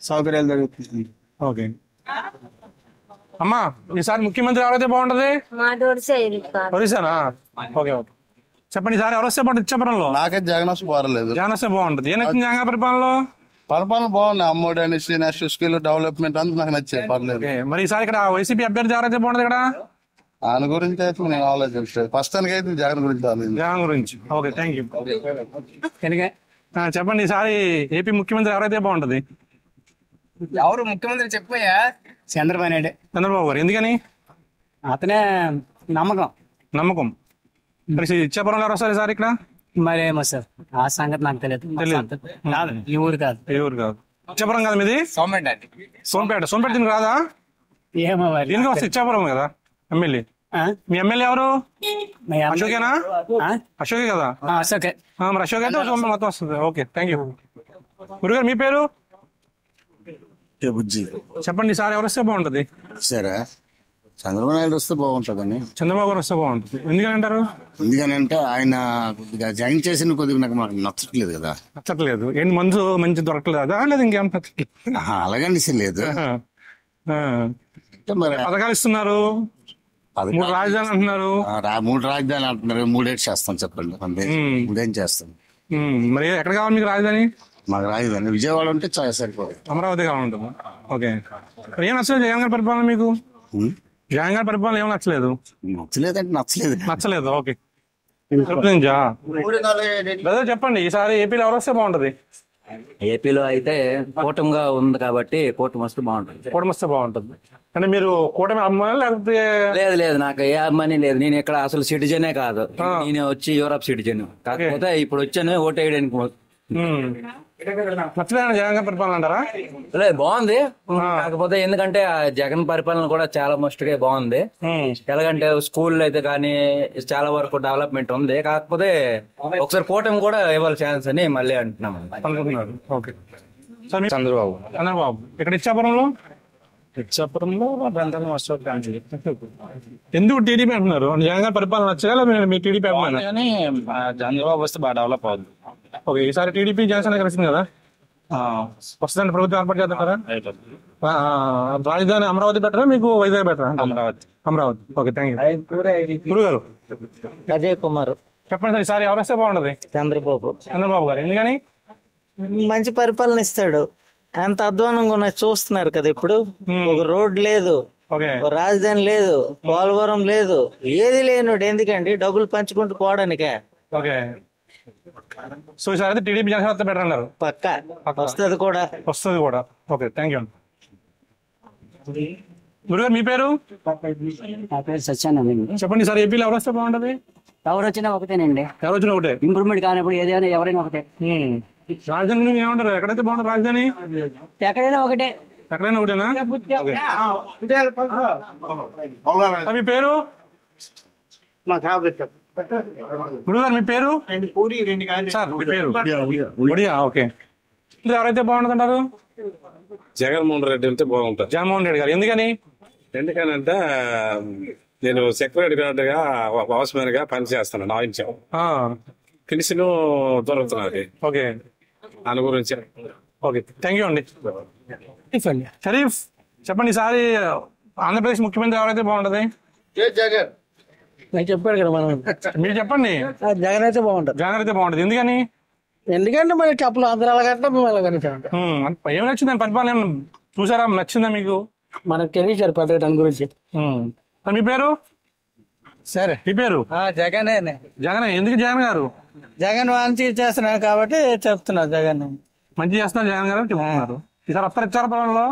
సౌకర్యాలు దొరుకుతుంది. ఓకే అమ్మా, ఈసారి ముఖ్యమంత్రి ఎవరైతే బాగుంటది? ఒరిస్సానా? ఓకే ఓకే, చెప్పండి ఈసారి ఎవరు వస్తే బాగుంటుంది ఇచ్చాపురంలో? నాకైతే జగన్ వస్తే బాగలేదు. జగన్ వస్తే బాగుంటుంది. ఏం నచ్చింది జగన్ పరిపాలనలో? పరిపాలన బాగుంది. అమ్మఒడి అనేసి నెక్స్ట్ స్కిల్ డెవలప్మెంట్ అంతా నాకు నచ్చాయి, పర్లేదు. మరి ఈసారి ఇక్కడ వైసీపీ అభ్యర్థి ఎవరైతే బాగుంటుంది ఇక్కడ? ఆయన గురించి అయితే నేను ఆలోచించలేదు. ప్రస్తుతానికి అయితే జగన్ గురించి. జగన్ గురించి, ఓకే, థ్యాంక్ యూ. చెప్పండి ఈసారి ఏపీ ముఖ్యమంత్రి ఎవరైతే బాగుంటది? ఎవరు ముఖ్యమంత్రి చెప్పయ్యా? చంద్రబాబు నాయుడు. చంద్రబాబు గారు. ఎందుకని? అతనే నమ్మకం. ఇచ్చాపురం గారు వస్తారు సార్ ఇక్కడ? మరేమో సార్, ఆ సంగతి నాకు తెలియదు. ఈ ఊరు కాదు. ఇచ్చాపురం కాదు మీది? సోంపేట. దీనికి రాదా? ఏమో దీనికి వస్తే ఇచ్చాపురం కదా ఎమ్మెల్యే. మీ ఎమ్మెల్యే ఎవరు? అశోకేనా? అశోకే కదా? అశోకే. మరి అశోక్ అయితే మొత్తం వస్తుంది. Okay, thank you. గురుగారు మీ పేరు? చెప్పండి సార్ ఎవరు వస్తే బాగుంటది? సరే, చంద్రబాబు నాయుడు వస్తే బాగుంటుందని. చంద్రబాబు గారు వస్తే బాగుంటుంది. ఎందుకని అంటారు? ఎందుకనంటే ఆయన కొద్దిగా జగన్ చేసిన కొద్దిగా నాకు మాకు నచ్చట్లేదు కదా. నచ్చట్లేదు ఏంటి? మంచి దొరకలేదు లేదా ఇంకేం? అలాగని లేదు. మరి పథకాలు ఇస్తున్నారు, 3 రాజధానులు అంటున్నారు. 3 రాజధానులు అంటున్నారు. 3 చేస్తాం చెప్పండి. 3 చేస్తాం. మరి ఎక్కడ కావాలి మీకు రాజధాని? మాకు రాజధాని విజయవాడ ఉంటే సరిపోదు. అమరావతి కావాలంటుంది. ఓకే, ఏం నచ్చలేదు జగన్ గారి పరిపాలన మీకు? జగన్ గారి పరిపాలన ఏం నచ్చలేదు? నచ్చలేదు. ఓకే, చెప్పండి ఈసారి ఏపీలో ఎవరు వస్తే బాగుంటది? ఏపీలో అయితే కూటమిగా ఉంది కాబట్టి కూటమి వస్తే బాగుంటుంది. అంటే మీరు కూటమి అమ్మాయి లేకపోతే? లేదు, నాకు ఏ అమ్మాయి లేదు. నేను ఇక్కడ అసలు సిటిజనే కాదు. నేను వచ్చి యూరప్ సిటిజన్. కాకపోతే ఇప్పుడు వచ్చాను ఓటు వేయడానికి. నచ్చలేదు జగన్ గారి పరిపాలన అంటారా? లేదు, బాగుంది. కాకపోతే ఎందుకంటే జగన్ పరిపాలన కూడా చాలా మస్తుగా బాగుంది. ఎలాగంటే స్కూల్ అయితే కానీ చాలా వరకు డెవలప్మెంట్ ఉంది. కాకపోతే ఒకసారి కూటమి కూడా ఇవ్వాలి ఛాన్స్ అని మళ్ళీ అంటున్నాం. ఓకే, చంద్రబాబు. ఇక్కడ ఇచ్చాపురంలో ఎందుకు టీడీపీ అంటున్నారు? జగన్ గారి పరిపాలన నచ్చగా మీ టీడీపీ చంద్రబాబు వస్తే బాగా డెవలప్ అవుతుంది. ఓకే, ఈసారి టీడీపీ జనసేన కలిసింది కదా, వస్తుందండి ప్రభుత్వం ఏర్పాటు చేద్దాం. రాజధాని అమరావతి బెటరా మీకు వైజాగ్ బెటరా? అమరావతి. Okay, thank you. గురుగారు అజయ్ కుమార్. చెప్పండి సార్ ఈసారి ఎవరు వస్తే బాగుంటది? చంద్రబాబు గారు. ఎందుకని? మంచి పరిపాలన ఇస్తాడు. ఎంత అధ్వానంగా ఉన్నాయి చూస్తున్నారు కదా. ఇప్పుడు ఒక రోడ్ లేదు, రాజధాని లేదు, పోలవరం లేదు, ఏది లేనుడు. ఎందుకండి? డబ్బులు పంచుకుంటూ పోవడానికే. ఓకే, సో ఈసారి అయితే టీడీపీ జనసేన బెటర్ అన్నారు. పక్కా వస్తుంది కూడా. Okay, thank you. గురుగారు మీ పేరు? నా పేరు సత్యానంద. చెప్పండి సార్ ఏపీలో ఎవరు వస్తే బాగుంటది? ఎవరు వచ్చినా ఒకటేనండి. ఎవరు వచ్చినా ఒకటే. ఇంప్రూవ్మెంట్ కానప్పుడు ఏదైనా ఎవరైనా ఒకటే. రాజధాని ఏమంటారు? ఎక్కడైతే బాగుంటుంది రాజధాని? ఎక్కడైనా ఒకటే. ఎక్కడైనా ఒకటేనా? మీ పేరు? గురుగారు మీ పేరు? సార్ మీ పేరు? ఓకే, ఎవరైతే బాగుంటుంది అంటారు? జగన్మోహన్ రెడ్డి అంటే బాగుంటుంది. జగన్మోహన్ రెడ్డి గారు. ఎందుకని? ఎందుకనంటే నేను సెక్రటరీ గార్డుగా వాచ్మెన్ గా పనిచేస్తాను. పెన్షన్ దొరుకుతున్నది. ఓకే, దాని గురించి. ఓకే, థ్యాంక్ యూ అండి. షరీఫ్ చెప్పండి, ఈసారి ఆంధ్రప్రదేశ్ ముఖ్యమంత్రి ఎవరైతే బాగుంటది? జగన్. నేను చెప్పాడు కదా మనం. మీరు చెప్పండి. జగన్ అయితే బాగుంటది. జగన్ అయితే బాగుంటది. ఎందుకని? ఎందుకంటే మరి చెప్పలేదు, అందరూ అలాగంటే మేము అలాగంటే. ఏం నచ్చింది పరిపాలన చూసారా? నచ్చిందా మీకు? మనకు తెలియదు పెద్ద దాని గురించి. మీ పేరు? సరే, మీ పేరు? జగనే. జగన్. ఎందుకు జగన్ గారు? జగన్ మంచి చేస్తున్నారు కాబట్టి చెప్తున్నారు. జగన్ మంచి చేస్తున్నారు జగన్ గారు చెప్తున్నారు. ఈసారి వస్తారు ఇచ్చారు పొలంలో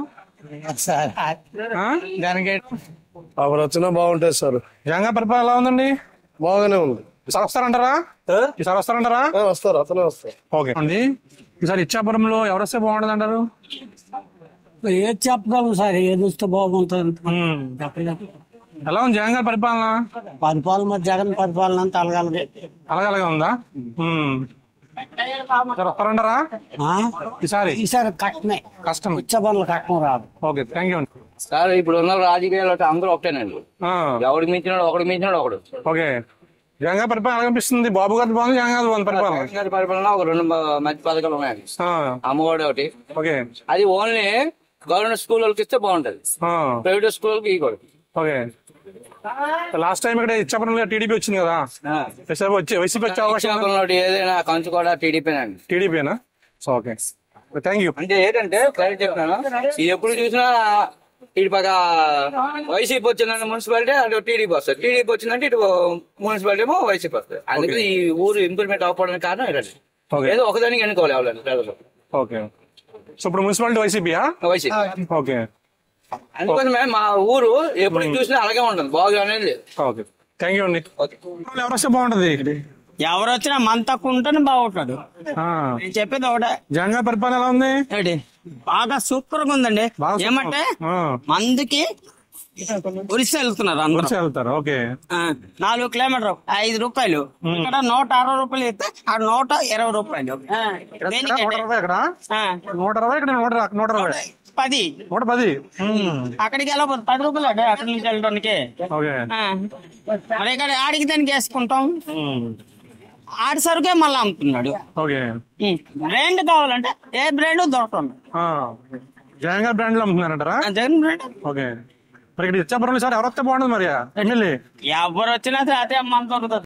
దానికి ఎవరు వచ్చినా బాగుంటుంది సార్. జగన్ గారి పరిపాలన ఎలా ఉందండి? బాగానే ఉంది. ఈసారి వస్తారంటారా? ఈసారి వస్తారంటారా? వస్తారు, అతనే వస్తారు. ఓకే అండి. ఈసారి ఇచ్చాపురంలో ఎవరు వస్తే బాగుంటది అంటారు? ఏది చెప్పగలం సార్, ఏది వస్తే బాగుంటుంది. ఎలా ఉంది జగన్ గారి పరిపాలన? పరిపాలన జగన్ పరిపాలన అంతా అలాగలాగా ఉందా? వస్తారంటారా? ఈసారి కష్టమే. కష్టం. ఇచ్చే పనులు కష్టం రాదు. Okay, thank you. సార్ ఇప్పుడు ఉన్న రాజకీయాలు అందరూ ఒకటేనండి. ఎవరికి మించినాడు ఒకడు. ఓకే, జగన్ గారి పరిపాలన ఎలా అనిపిస్తుంది? బాబు గారి బాగుంది, జగన్ గారి బాగుంది పరిపాలన? జగన్ గారి పరిపాలన ఒక 2 మంచి పథకాలు ఉన్నాయండి. అమ్మఒడి ఒకటి. ఓకే, అది ఓన్లీ గవర్నమెంట్ స్కూల్ వాళ్ళకి ఇస్తే బాగుంటది, ప్రైవేట్ స్కూల్ వాళ్ళకి ఇవ్వకూడదు. ఓకే, లాస్ట్ టైం ఇక్కడ ఇచ్చాపురంలో టీడీపీ వచ్చింది కదా, వైసీపీ వచ్చే అవకాశం? ఏదైనా కంచు కూడా టీడీపీనండి. టీడీపీనా? Okay, thank you. అంటే ఏంటంటే క్లారిటీ చెప్తున్నాను, ఎప్పుడు చూసినా ఇటు పక్క వైసీపీ వచ్చిందంటే మున్సిపాలిటీ అటు టీడీపీ వస్తుంది, టీడీపీ వచ్చిందంటే ఇటు మున్సిపాలిటీ ఏమో వైసీపీ వస్తుంది. అందుకే ఈ ఊరు ఇంప్రూవ్మెంట్ అవ్వడానికి కారణం ఏంటంటే ఏదో ఒకదానికి ఎన్నుకోవాలి ఎవరైనా ప్రజలు. ఓకే, సో ఇప్పుడు మున్సిపాలిటీ వైసీపీయా? వైసీపీ. ఓకే, అందుకోసమే మా ఊరు ఎప్పుడు చూసినా అలాగే ఉంటుంది, బాగా అనేది. ఓకే, థ్యాంక్ యూ అండి. ఎవరు వస్తే బాగుంటది? ఎవరు వచ్చినా మన తక్కువ ఉంటేనే బాగుంటాడు. నేను చెప్పేది ఒకటే, జగన్ గారి పరిపాలన ఎలా ఉంది? బాగా సూపర్ గా ఉందండి. ఏమంటే మందుకి ఒరిస్సా వెళ్తున్నారు అందరూ. వెళ్తారు. ఓకే, 4 కిలోమీటర్ 5 రూపాయలు. ఇక్కడ 160 రూపాయలు ఇస్తే ఆ 120 రూపాయలు. 110. అక్కడికి వెళ్ళకపోతే 10 రూపాయలు అండి అక్కడి నుంచి వెళ్ళడానికి. మరి ఇక్కడ ఆడికి దానికి వేసుకుంటాం. ఆడి సరుకే మళ్ళీ అమ్ముతున్నాడు. బ్రాండ్ కావాలంటే ఏ బ్రాండ్ దొరకదు. జగన్ గారి బ్రాండ్ లో అమ్ముతున్నారంటారా? జగన్ బ్రాండ్. ఓకే, మరి ఇక్కడ ఇచ్చాపురంలో సార్ ఎవరు వస్తే బాగుంటుంది? మరి ఎమ్మెల్యే ఎవరు వచ్చినా అదే అమ్మ దొరుకుతుంది.